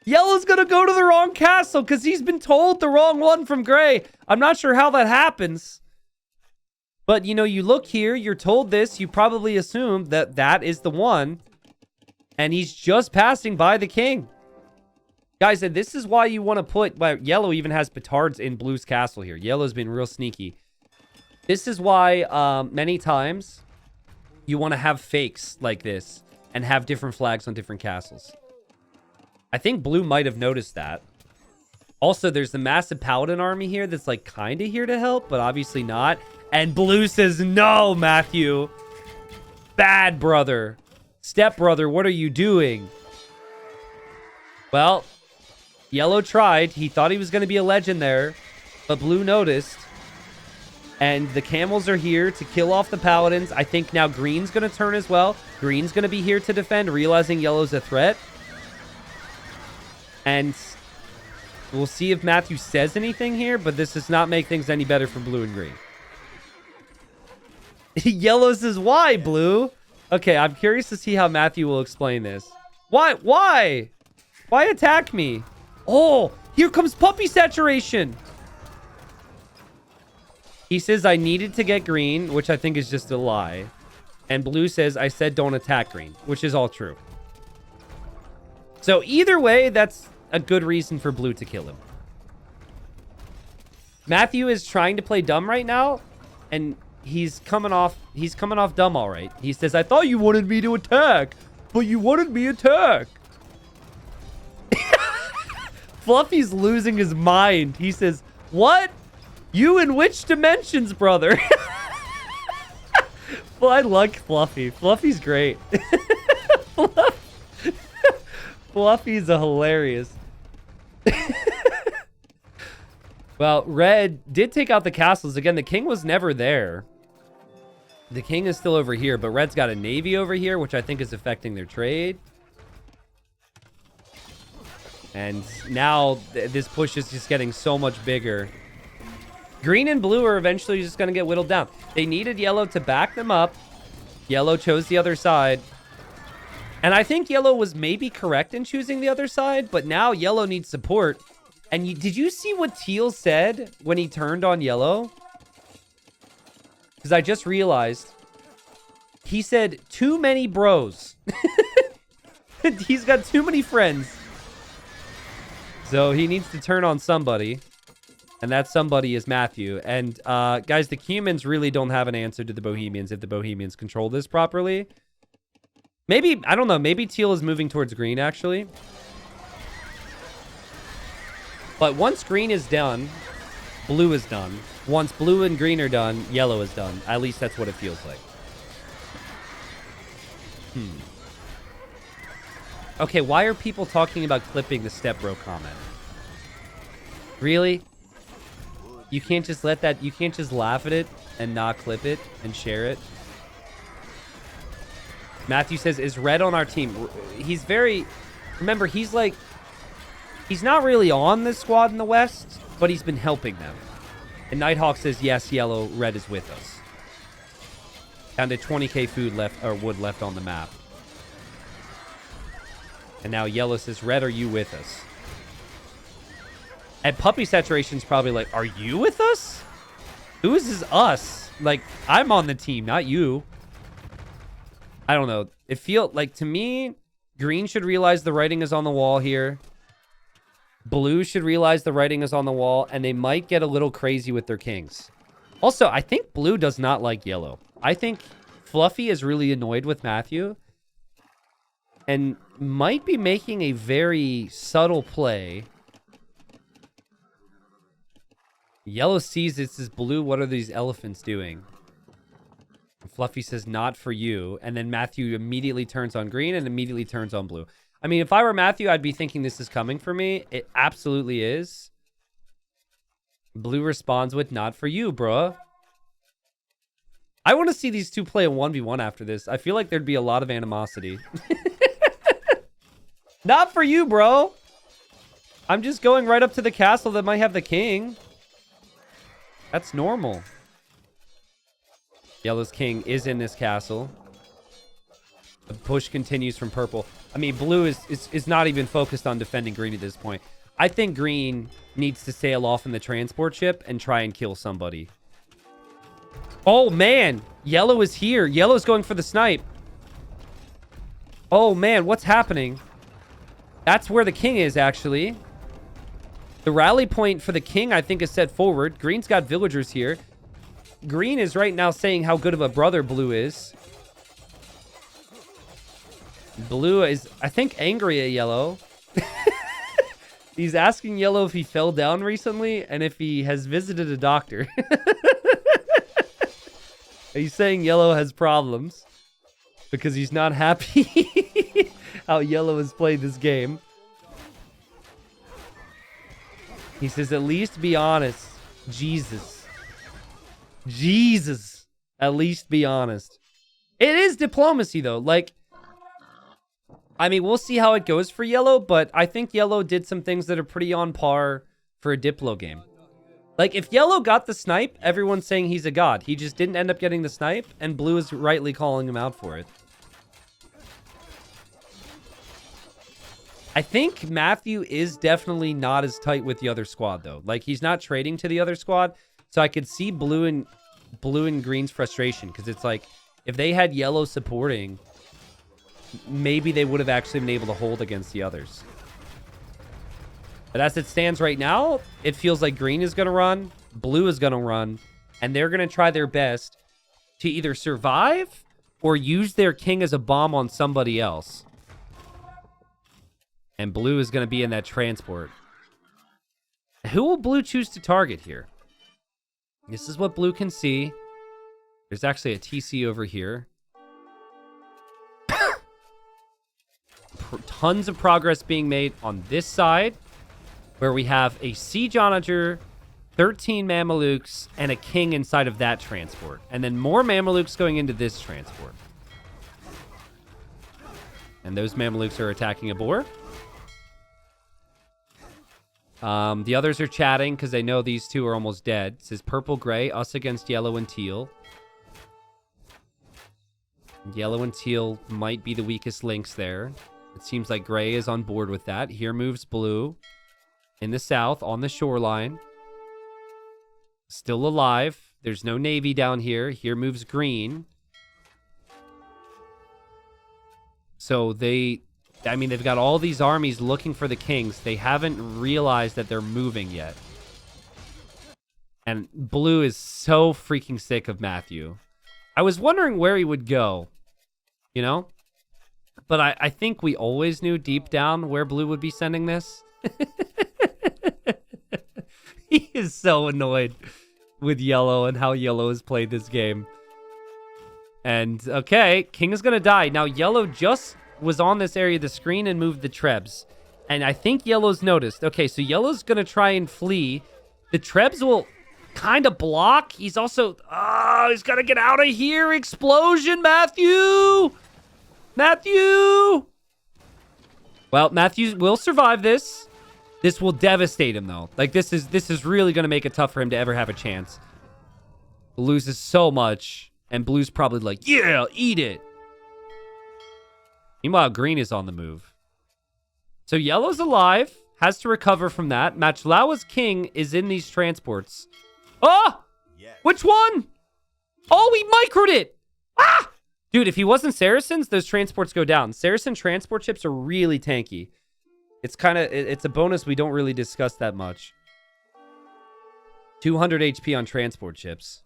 Yellow's going to go to the wrong castle because he's been told the wrong one from gray. I'm not sure how that happens. But, you know, you look here, you're told this, you probably assume that that is the one. And he's just passing by the king. Guys, and this is why you want to put... Well, yellow even has petards in blue's castle here. Yellow's been real sneaky. This is why many times you want to have fakes like this and have different flags on different castles. I think blue might have noticed that. Also, there's the massive paladin army here that's like kind of here to help, but obviously not. And blue says, no, Matthew. Bad brother. Step brother, what are you doing? Well, yellow tried. He thought he was going to be a legend there, but blue noticed. And the camels are here to kill off the paladins. I think now green's going to turn as well. Green's going to be here to defend, realizing yellow's a threat. And we'll see if Matthew says anything here, but this does not make things any better for blue and green. Yellow says, why, blue? Okay, I'm curious to see how Matthew will explain this. Why? Why? Why attack me? Oh, here comes puppy saturation. He says, I needed to get green, which I think is just a lie. And blue says, I said don't attack green, which is all true. So either way, that's a good reason for blue to kill him. Matthew is trying to play dumb right now, and he's coming off dumb all right. He says, I thought you wanted me to attack, but you wanted me to attack. Fluffy's losing his mind. He says, what? You in which dimensions, brother? Well, I like Fluffy. Fluffy's great. Fluffy's a hilarious. Well, red did take out the castles. Again, the king was never there. The king is still over here, but red's got a navy over here, which I think is affecting their trade. And now this push is just getting so much bigger. Green and blue are eventually just going to get whittled down. They needed yellow to back them up. Yellow chose the other side. And I think yellow was maybe correct in choosing the other side, but now yellow needs support. And did you see what teal said when he turned on yellow? Because I just realized. He said, too many bros. He's got too many friends. So he needs to turn on somebody. And that somebody is Matthew. And guys, the humans really don't have an answer to the Bohemians if the Bohemians control this properly. Maybe, I don't know, maybe teal is moving towards green, actually. But once green is done, blue is done. Once blue and green are done, yellow is done. At least that's what it feels like. Okay, why are people talking about clipping the Step Bro comment? Really? You can't just let that... You can't just laugh at it and not clip it and share it? Matthew says, is Red on our team? He's very... Remember, he's like... He's not really on this squad in the West, but he's been helping them. And Nighthawk says, yes, yellow, red is with us. Down to 20k food left, or wood left on the map. And now yellow says, red, are you with us? And Puppy Saturation's probably like, are you with us? Who is this us? Like, I'm on the team, not you. I don't know. It feels like, to me, green should realize the writing is on the wall here. Blue should realize the writing is on the wall, and they might get a little crazy with their kings. Also, I think blue does not like yellow. I think Fluffy is really annoyed with Matthew and might be making a very subtle play. Yellow sees this as blue. What are these elephants doing? Fluffy says, not for you. And then Matthew immediately turns on green and immediately turns on blue. I mean, if I were Matthew, I'd be thinking this is coming for me. It absolutely is. Blue responds with, not for you, bruh. I want to see these two play a 1v1 after this. I feel like there'd be a lot of animosity. Not for you, bro. I'm just going right up to the castle that might have the king. That's normal. Yellow's king is in this castle. The push continues from purple. I mean, blue is not even focused on defending green at this point. I think green needs to sail off in the transport ship and try and kill somebody. Oh, man. Yellow is here. Yellow's going for the snipe. Oh, man. What's happening? That's where the king is, actually. The rally point for the king, I think, is set forward. Green's got villagers here. Green is right now saying how good of a brother blue is. Blue is, I think, angry at yellow. He's asking yellow if he fell down recently and if he has visited a doctor. He's saying yellow has problems because he's not happy how yellow has played this game. He says, at least be honest. Jesus. At least be honest. It is diplomacy, though. Like, I mean, we'll see how it goes for yellow, but I think yellow did some things that are pretty on par for a Diplo game. Like, if yellow got the snipe, everyone's saying he's a god. He just didn't end up getting the snipe, and blue is rightly calling him out for it. I think Matthew is definitely not as tight with the other squad, though. Like, he's not trading to the other squad, so I could see blue and green's frustration, because it's like, if they had yellow supporting, maybe they would have actually been able to hold against the others. But as it stands right now, it feels like green is going to run, blue is going to run, and they're going to try their best to either survive or use their king as a bomb on somebody else. And blue is going to be in that transport. Who will blue choose to target here? This is what blue can see. There's actually a TC over here. Tons of progress being made on this side, where we have a siege onager, 13 Mamelukes, and a king inside of that transport. And then more Mamelukes going into this transport. And those Mamelukes are attacking a boar. The others are chatting because they know these two are almost dead. It says purple, gray, us against yellow and teal. Yellow and teal might be the weakest links there. It seems like gray is on board with that. Here moves blue in the south on the shoreline. Still alive. There's no navy down here. Here moves green. So they've got all these armies looking for the kings. They haven't realized that they're moving yet. And blue is so freaking sick of Matthew. I was wondering where he would go, you know? But I think we always knew deep down where blue would be sending this. He is so annoyed with yellow and how yellow has played this game. And, okay, king is going to die. Now, yellow just was on this area of the screen and moved the trebs. And I think yellow's noticed. Okay, so yellow's going to try and flee. The trebs will kind of block. He's also... Oh, he's got to get out of here. Explosion, Matthew! Matthew! Well, Matthew will survive this. This will devastate him, though. Like, this is really going to make it tough for him to ever have a chance. Loses so much, and blue's probably like, yeah, eat it. Meanwhile, green is on the move. So yellow's alive, has to recover from that. Matchlawa's king is in these transports. Oh! Yes. Which one? Oh, he microed it! Ah! Dude, if he wasn't Saracens, those transports go down. Saracen transport ships are really tanky. It's a bonus we don't really discuss that much. 200 HP on transport ships.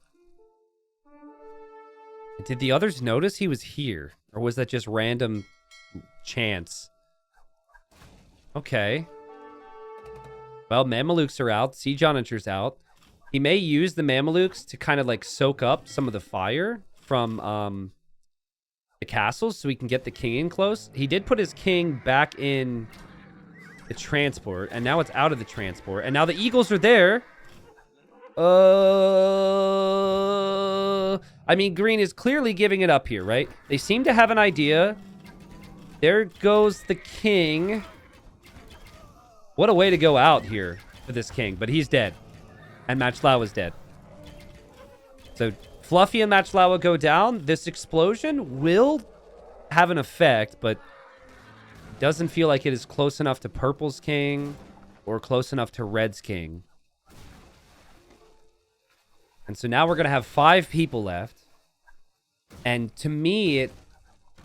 Did the others notice he was here? Or was that just random chance? Okay. Well, Mamelukes are out. Siege Onagers out. He may use the Mamelukes to kind of like soak up some of the fire from the castles so he can get the king in close. He did put his king back in the transport, and now it's out of the transport. And now the eagles are there. I mean, green is clearly giving it up here, right? They seem to have an idea. There goes the king. What a way to go out here for this king, but he's dead. And Matchlawa's dead. So Fluffy and Matchlawa go down. This explosion will have an effect, but doesn't feel like it is close enough to purple's king or close enough to red's king. And so now we're going to have 5 people left. And to me,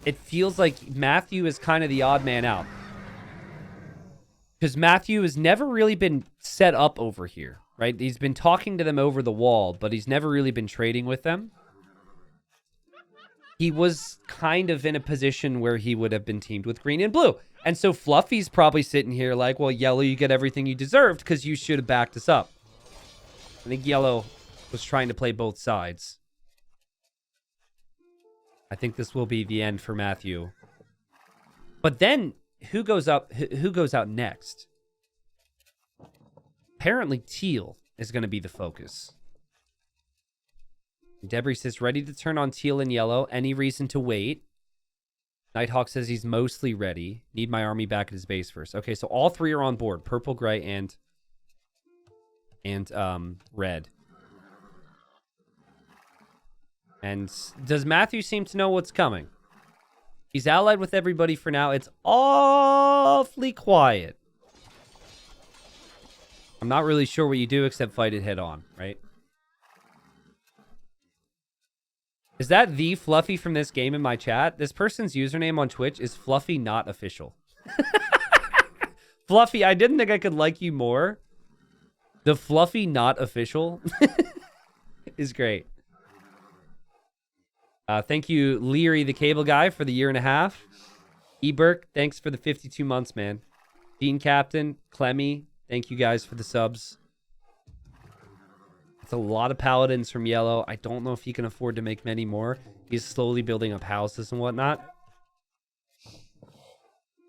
it feels like Matthew is kind of the odd man out. Because Matthew has never really been set up over here, right? He's been talking to them over the wall, but he's never really been trading with them. He was kind of in a position where he would have been teamed with green and blue. And so Fluffy's probably sitting here like, well, yellow, you get everything you deserved because you should have backed us up. I think yellow was trying to play both sides. I think this will be the end for Matthew. But then who goes up? Who goes out next? Apparently teal is going to be the focus. Debris says ready to turn on teal and yellow. Any reason to wait? Nighthawk says he's mostly ready. Need my army back at his base first. Okay, so all 3 are on board. Purple, gray, and red. And does Matthew seem to know what's coming? He's allied with everybody for now. It's awfully quiet. I'm not really sure what you do except fight it head on, right? Is that the Fluffy from this game in my chat? This person's username on Twitch is Fluffy Not Official. Fluffy, I didn't think I could like you more. The Fluffy Not Official is great. Thank you, Leary, the cable guy, for the 1.5 years. Eberk, thanks for the 52 months, man. Dean Captain, Clemmy, thank you guys for the subs. It's a lot of paladins from yellow. I don't know if he can afford to make many more. He's slowly building up houses and whatnot.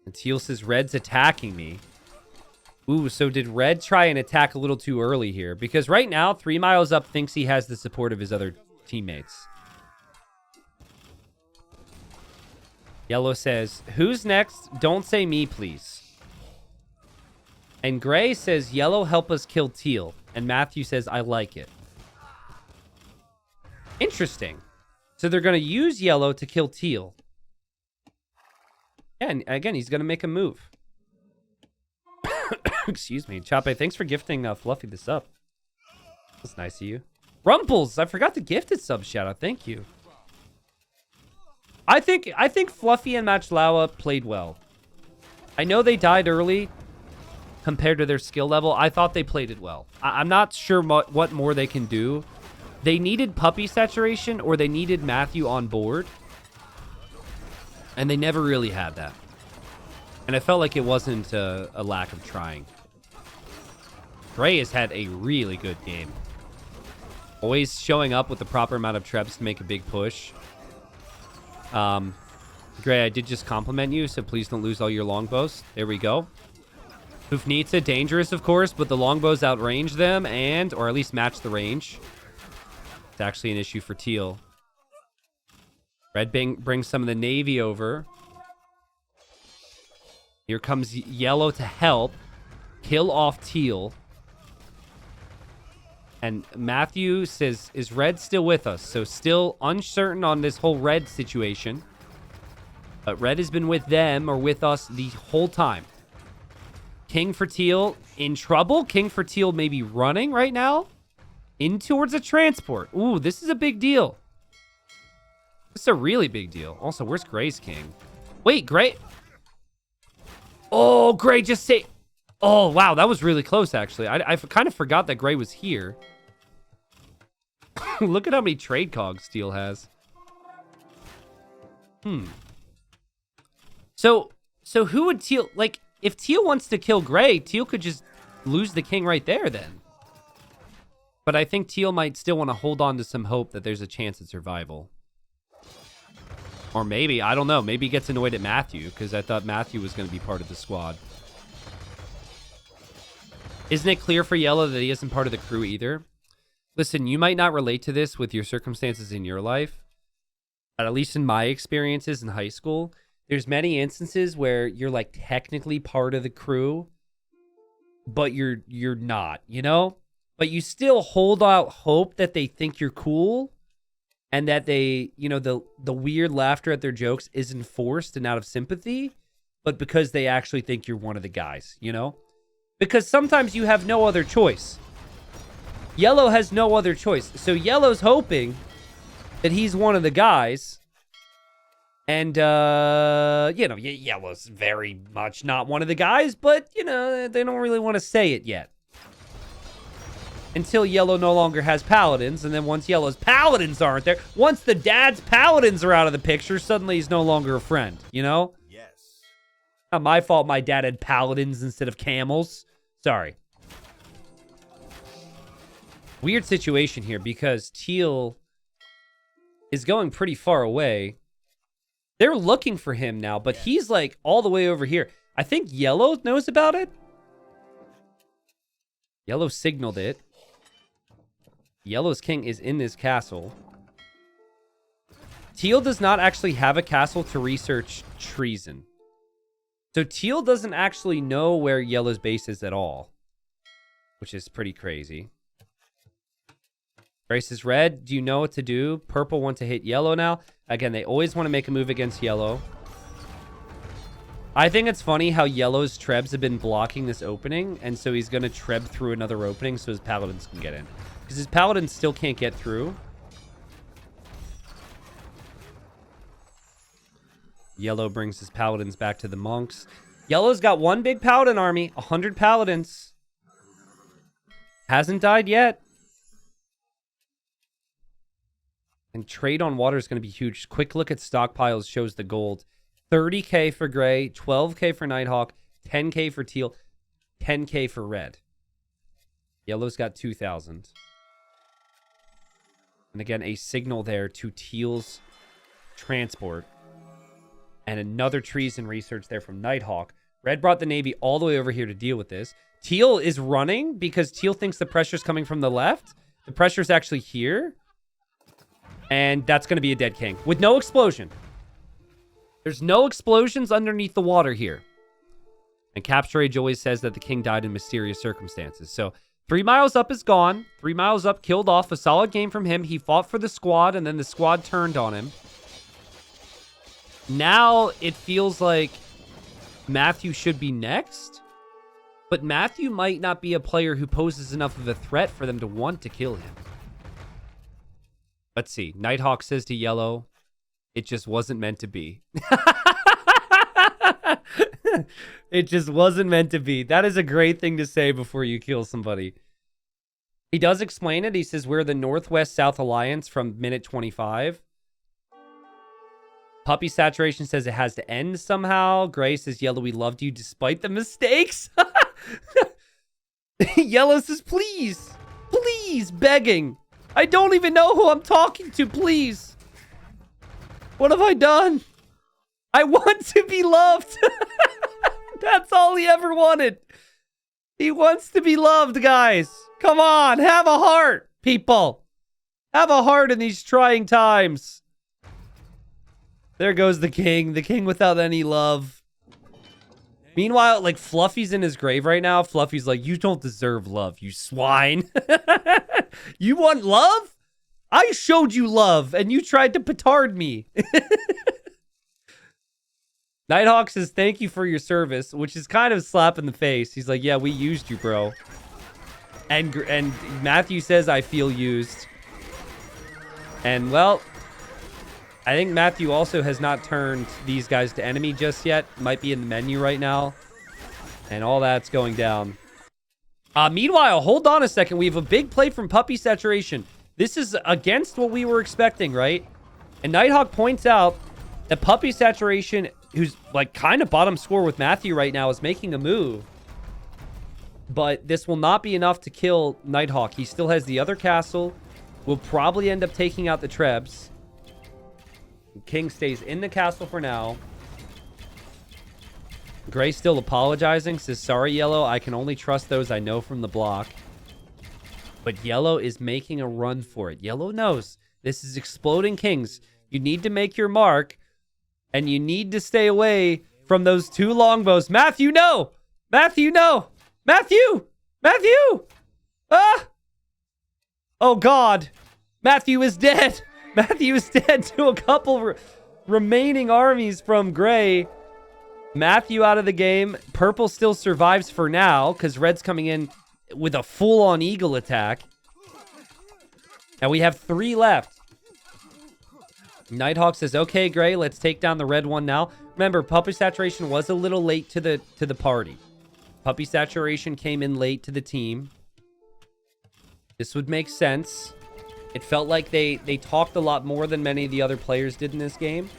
And teal says red's attacking me. Ooh, so did red try and attack a little too early here? Because right now, 3 miles up thinks he has the support of his other teammates. Yellow says, who's next? Don't say me, please. And gray says, yellow, help us kill teal. And Matthew says, I like it. Interesting. So they're going to use yellow to kill teal. Yeah, and again, he's going to make a move. Excuse me. Chape, thanks for gifting Fluffy the sub. That's nice of you. Rumples, I forgot to gift it sub shout out. Thank you. I think Fluffy and Matchlawa played well. I know they died early. compared to their skill level, I thought they played it well. I'm not sure what more they can do. They needed puppy saturation or they needed Matthew on board. And they never really had that. And I felt like it wasn't a lack of trying. Gray has had a really good game. Always showing up with the proper amount of trebs to make a big push. Gray, I did just compliment you, so please don't lose all your longbows. There we go. Hoofnitsa, dangerous, of course, but the longbows outrange them or at least match the range. It's actually an issue for Teal. Red brings some of the Navy over. Here comes Yellow to help. Kill off Teal. And Matthew says, is Red still with us? So still uncertain on this whole Red situation. But Red has been with them or with us the whole time. King for Teal in trouble. King for Teal maybe running right now. In towards a transport. Ooh, this is a big deal. This is a really big deal. Also, where's Gray's king? Wait, Gray. Oh, Gray just say. Oh, wow. That was really close, actually. I kind of forgot that Gray was here. Look at how many trade cogs Teal has. So who would Teal... Like, if Teal wants to kill Gray, Teal could just lose the king right there then. But I think Teal might still want to hold on to some hope that there's a chance at survival. Or maybe, I don't know. Maybe he gets annoyed at Matthew because I thought Matthew was going to be part of the squad. Isn't it clear for Yellow that he isn't part of the crew either? Listen, you might not relate to this with your circumstances in your life, but at least in my experiences in high school, there's many instances where you're like technically part of the crew, but you're not, you know? But you still hold out hope that they think you're cool and that they, you know, the weird laughter at their jokes isn't forced and out of sympathy, but because they actually think you're one of the guys, you know? Because sometimes you have no other choice. Yellow has no other choice. So Yellow's hoping that he's one of the guys. And, you know, Yellow's very much not one of the guys, but, you know, they don't really want to say it yet. Until Yellow no longer has paladins, and then once Yellow's paladins aren't there, once the dad's paladins are out of the picture, suddenly he's no longer a friend, you know? Yes. Not my fault my dad had paladins instead of camels. Sorry. Weird situation here because Teal is going pretty far away. They're looking for him now, but he's like all the way over here. I think Yellow knows about it. Yellow signaled it. Yellow's king is in this castle. Teal does not actually have a castle to research treason. So Teal doesn't actually know where Yellow's base is at all, which is pretty crazy. Grace is red. Do you know what to do? Purple want to hit Yellow now. Again, they always want to make a move against Yellow. I think it's funny how Yellow's trebs have been blocking this opening, and so he's going to treb through another opening so his paladins can get in. Because his paladins still can't get through. Yellow brings his paladins back to the monks. Yellow's got one big paladin army, 100 paladins. Hasn't died yet. And trade on water is going to be huge. Quick look at stockpiles shows the gold. 30k for Gray, 12k for Nighthawk, 10k for Teal, 10k for Red. Yellow's got 2,000. And again, a signal there to Teal's transport. And another treason research there from Nighthawk. Red brought the Navy all the way over here to deal with this. Teal is running because Teal thinks the pressure's coming from the left. The pressure's actually here. And that's going to be a dead king with no explosion. There's no explosions underneath the water here. And Capture Age always says that the king died in mysterious circumstances. So 3 miles up is gone. 3 miles up, killed off. A solid game from him. He fought for the squad, and then the squad turned on him. Now it feels like Matthew should be next. But Matthew might not be a player who poses enough of a threat for them to want to kill him. Let's see. Nighthawk says to Yellow, it just wasn't meant to be. It just wasn't meant to be. That is a great thing to say before you kill somebody. He does explain it. He says, we're the Northwest-South Alliance from minute 25. Puppy Saturation says it has to end somehow. Gray says, Yellow, we loved you despite the mistakes. Yellow says, please, please, begging. I don't even know who I'm talking to, please. What have I done? I want to be loved. That's all he ever wanted. He wants to be loved, guys. Come on, have a heart, people. Have a heart in these trying times. There goes the king without any love. Meanwhile, like, Fluffy's in his grave right now. Fluffy's like, you don't deserve love, you swine. You want love? I showed you love, and you tried to petard me. Nighthawk says, thank you for your service, which is kind of a slap in the face. He's like, yeah, we used you, bro. And Matthew says, I feel used. And, well, I think Matthew also has not turned these guys to enemy just yet. Might be in the menu right now. And all that's going down. Meanwhile, hold on a second. We have a big play from Puppy Saturation. This is against what we were expecting, right? And Nighthawk points out that Puppy Saturation, who's like kind of bottom score with Matthew right now, is making a move. But this will not be enough to kill Nighthawk. He still has the other castle. Will probably end up taking out the Trebs. King stays in the castle for now. Gray still apologizing. Says, sorry, Yellow. I can only trust those I know from the block. But Yellow is making a run for it. Yellow knows this is exploding kings. You need to make your mark. And you need to stay away from those two longbows. Matthew, no! Matthew, no! Matthew! Matthew! Ah! Oh, God. Matthew is dead. Matthew is dead to a couple remaining armies from Gray. Matthew out of the game. Purple still survives for now because Red's coming in with a full-on eagle attack. And we have 3 left. Nighthawk says, okay, Gray, let's take down the red one now. Remember, Puppy Saturation was a little late to the party. Puppy Saturation came in late to the team. This would make sense. It felt like they talked a lot more than many of the other players did in this game.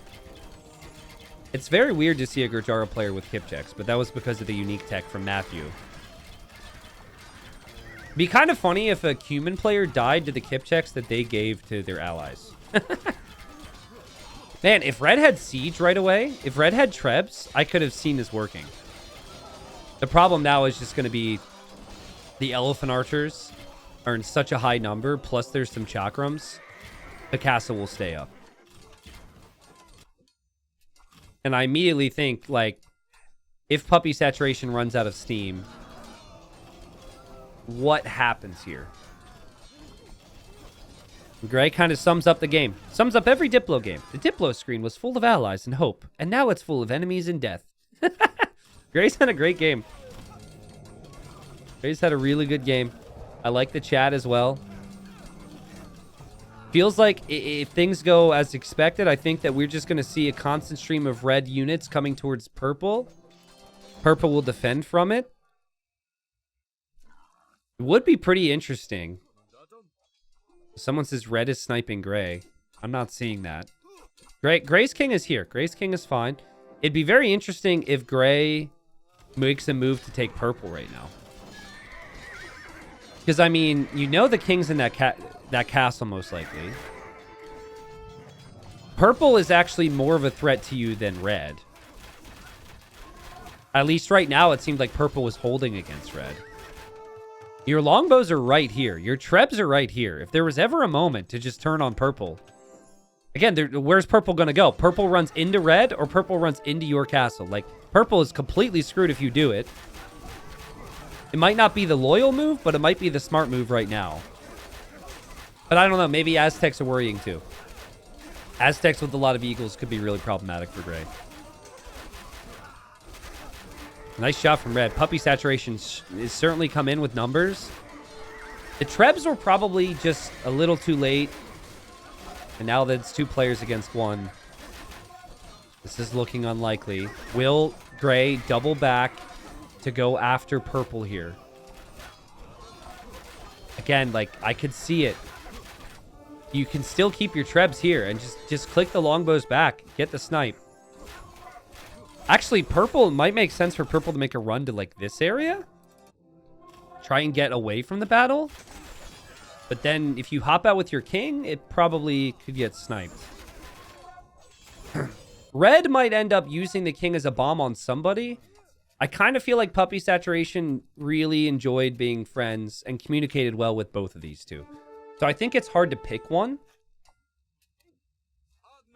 It's very weird to see a Gurjara player with kip checks, but that was because of the unique tech from Matthew. Be kind of funny if a human player died to the kip checks that they gave to their allies. Man, if Red had Siege right away, if Red had Trebs, I could have seen this working. The problem now is just going to be the Elephant Archers are in such a high number, plus there's some Chakrams. The castle will stay up. And I immediately think, like, if Puppy Saturation runs out of steam, what happens here? Gray kind of sums up the game. Sums up every Diplo game. The Diplo screen was full of allies and hope, and now it's full of enemies and death. Gray's had a great game. Gray's had a really good game. I like the chat as well. Feels like if things go as expected, I think that we're just going to see a constant stream of red units coming towards purple. Purple will defend from it. It would be pretty interesting. Someone says red is sniping Gray. I'm not seeing that. Gray's king is here. Gray's king is fine. It'd be very interesting if Gray makes a move to take purple right now. Because, I mean, you know the king's in that castle most likely. Purple is actually more of a threat to you than red. At least right now, it seemed like purple was holding against red. Your longbows are right here. Your trebs are right here. If there was ever a moment to just turn on purple. Again, where's purple going to go? Purple runs into red or purple runs into your castle? Like, purple is completely screwed if you do it. It might not be the loyal move, but it might be the smart move right now. But I don't know. Maybe Aztecs are worrying too. Aztecs with a lot of eagles could be really problematic for Gray. Nice shot from red. Puppy Saturation is certainly come in with numbers. The Trebs were probably just a little too late. And now that it's 2 players against 1. This is looking unlikely. Will Gray double back to go after purple here. Again, like, I could see it. You can still keep your trebs here and just click the longbows back. Get the snipe. Actually, purple might make sense for purple to make a run to, like, this area. Try and get away from the battle. But then if you hop out with your king, it probably could get sniped. Red might end up using the king as a bomb on somebody. I kind of feel like Puppy Saturation really enjoyed being friends and communicated well with both of these two. So I think it's hard to pick one.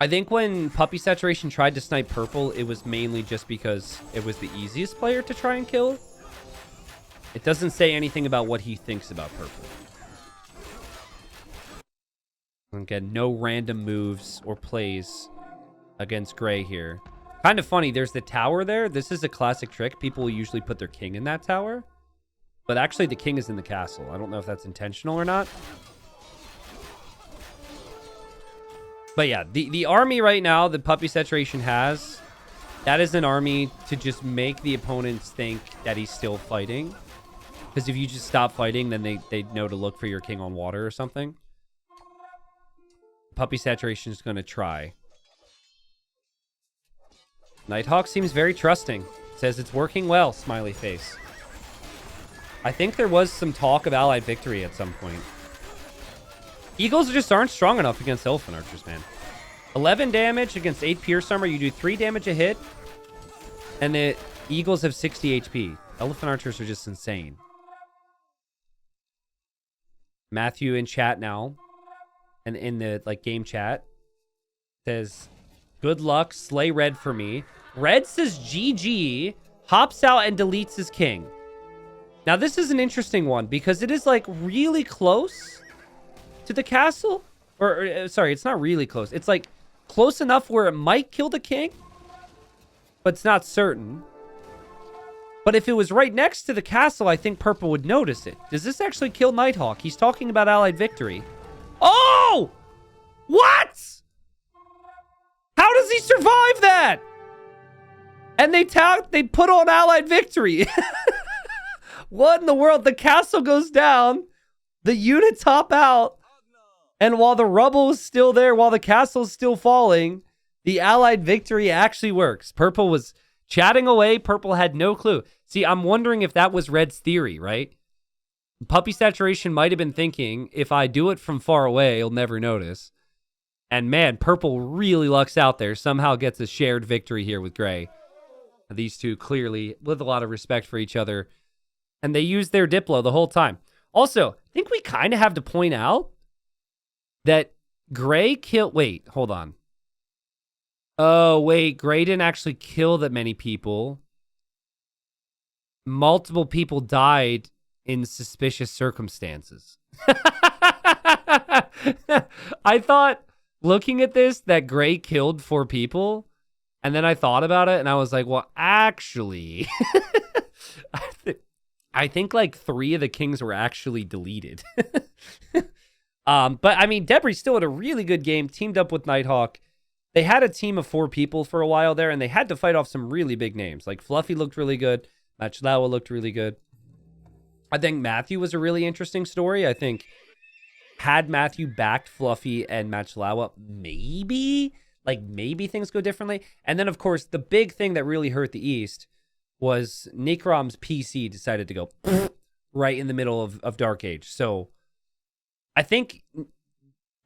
I think when Puppy Saturation tried to snipe purple, it was mainly just because it was the easiest player to try and kill. It doesn't say anything about what he thinks about purple. Again, no random moves or plays against Gray here. Kind of funny, there's the tower there. This is a classic trick. People will usually put their king in that tower. But actually, the king is in the castle. I don't know if that's intentional or not. But yeah, the army right now that Puppy Saturation has, that is an army to just make the opponents think that he's still fighting. Because if you just stop fighting, then they know to look for your king on water or something. Puppy Saturation is going to try. Nighthawk seems very trusting. Says it's working well, smiley face. I think there was some talk of allied victory at some point. Eagles just aren't strong enough against Elephant Archers, man. 11 damage against 8 Pierce Armor. You do 3 damage a hit. And the Eagles have 60 HP. Elephant Archers are just insane. Matthew in chat now. And in the game chat. Says, good luck, slay red for me. Red says GG. Hops out and deletes his king. Now this is an interesting one. Because it is really close to the castle, or sorry, it's not really close. It's close enough where it might kill the king, but it's not certain. But if it was right next to the castle, I think purple would notice it. Does this actually kill Nighthawk? He's talking about allied victory. Oh! What? How does he survive that? And they put on allied victory. What in the world? The castle goes down. The units hop out. And while the rubble is still there, while the castle is still falling, the allied victory actually works. Purple was chatting away. Purple had no clue. See, I'm wondering if that was Red's theory, right? Puppy Saturation might have been thinking, if I do it from far away, he'll never notice. And man, Purple really lucks out there. Somehow gets a shared victory here with Gray. These two clearly with a lot of respect for each other. And they used their Diplo the whole time. Also, I think we kind of have to point out that Gray killed... Wait, hold on. Oh, wait. Gray didn't actually kill that many people. Multiple people died in suspicious circumstances. I thought, looking at this, that Gray killed 4 people. And then I thought about it, and I was like, well, actually... I think 3 of the kings were actually deleted. But, I mean, Debris still had a really good game, teamed up with Nighthawk. They had a team of 4 people for a while there, and they had to fight off some really big names. Fluffy looked really good. Matchlawa looked really good. I think Matthew was a really interesting story. I think had Matthew backed Fluffy and Matchlawa, maybe things go differently. And then, of course, the big thing that really hurt the East was Nikrom's PC decided to go right in the middle of Dark Age. So I think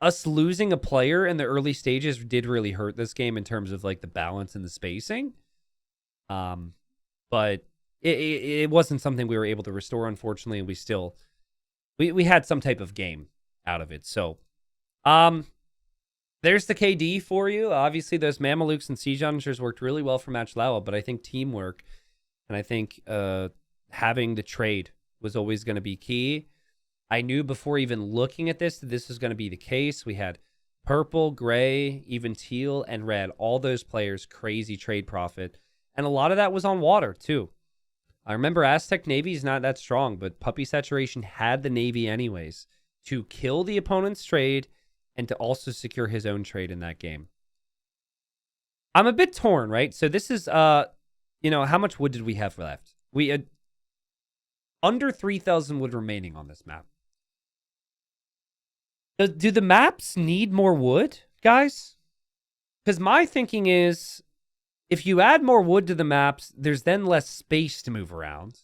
us losing a player in the early stages did really hurt this game in terms of the balance and the spacing. But it wasn't something we were able to restore, unfortunately, and we had some type of game out of it. So there's the KD for you. Obviously, those Mamelukes and Siege Onagers worked really well for Matchlawa, but I think teamwork and I think having the trade was always going to be key. I knew before even looking at this that this was going to be the case. We had purple, gray, even teal, and red. All those players, crazy trade profit. And a lot of that was on water, too. I remember Aztec Navy is not that strong, but Puppy Saturation had the Navy anyways to kill the opponent's trade and to also secure his own trade in that game. I'm a bit torn, right? So this is, how much wood did we have left? We had under 3,000 wood remaining on this map. Do the maps need more wood, guys? Because my thinking is, if you add more wood to the maps, there's then less space to move around.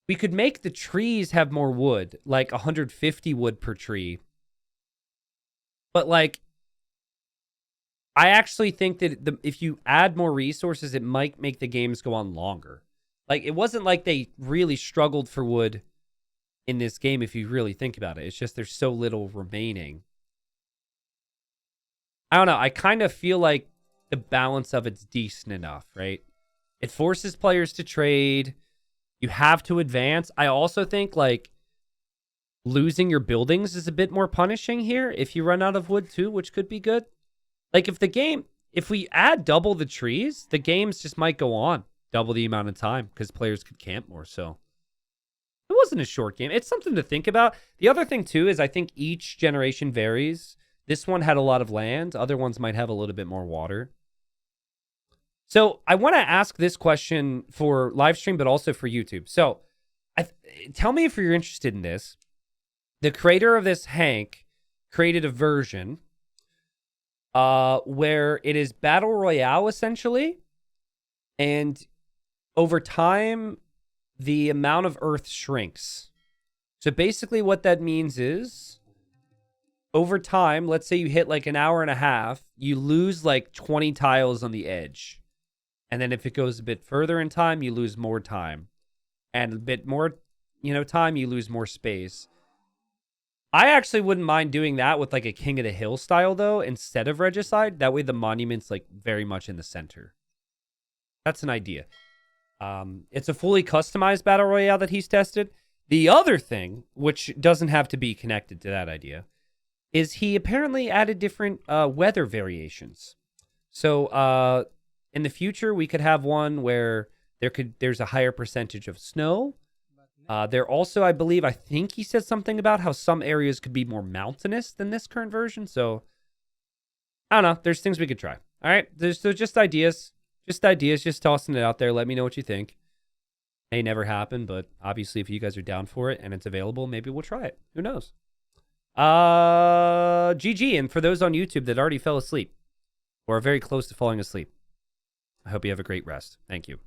We could make the trees have more wood, like 150 wood per tree. But, like, I actually think that if you add more resources, it might make the games go on longer. Like, it wasn't like they really struggled for wood in this game, if you really think about it. It's just there's so little remaining. I don't know. I kind of feel like the balance of it's decent enough, right? It forces players to trade. You have to advance. I also think, like, losing your buildings is a bit more punishing here if you run out of wood too, which could be good. Like, if we add double the trees, the games just might go on double the amount of time because players could camp more. So it wasn't a short game. It's something to think about. The other thing too is I think each generation varies. This one had a lot of land. Other ones might have a little bit more water. So I want to ask this question for live stream, but also for YouTube. So tell me if you're interested in this. The creator of this, Hank, created a version where it is Battle Royale, essentially. And over time, the amount of Earth shrinks. So basically what that means is, over time, let's say you hit like an hour and a half, you lose like 20 tiles on the edge. And then if it goes a bit further in time, you lose more time. And a bit more, time, you lose more space. I actually wouldn't mind doing that with like a King of the Hill style, though, instead of Regicide. That way the monument's like very much in the center. That's an idea. It's a fully customized Battle Royale that he's tested. The other thing, which doesn't have to be connected to that idea, is he apparently added different weather variations. So in the future, we could have one where there's a higher percentage of snow. There also, I think he said something about how some areas could be more mountainous than this current version. So, I don't know. There's things we could try. All right? There's just ideas. Just tossing it out there. Let me know what you think. May never happen, but obviously if you guys are down for it and it's available, maybe we'll try it. Who knows? GG. And for those on YouTube that already fell asleep or are very close to falling asleep, I hope you have a great rest. Thank you.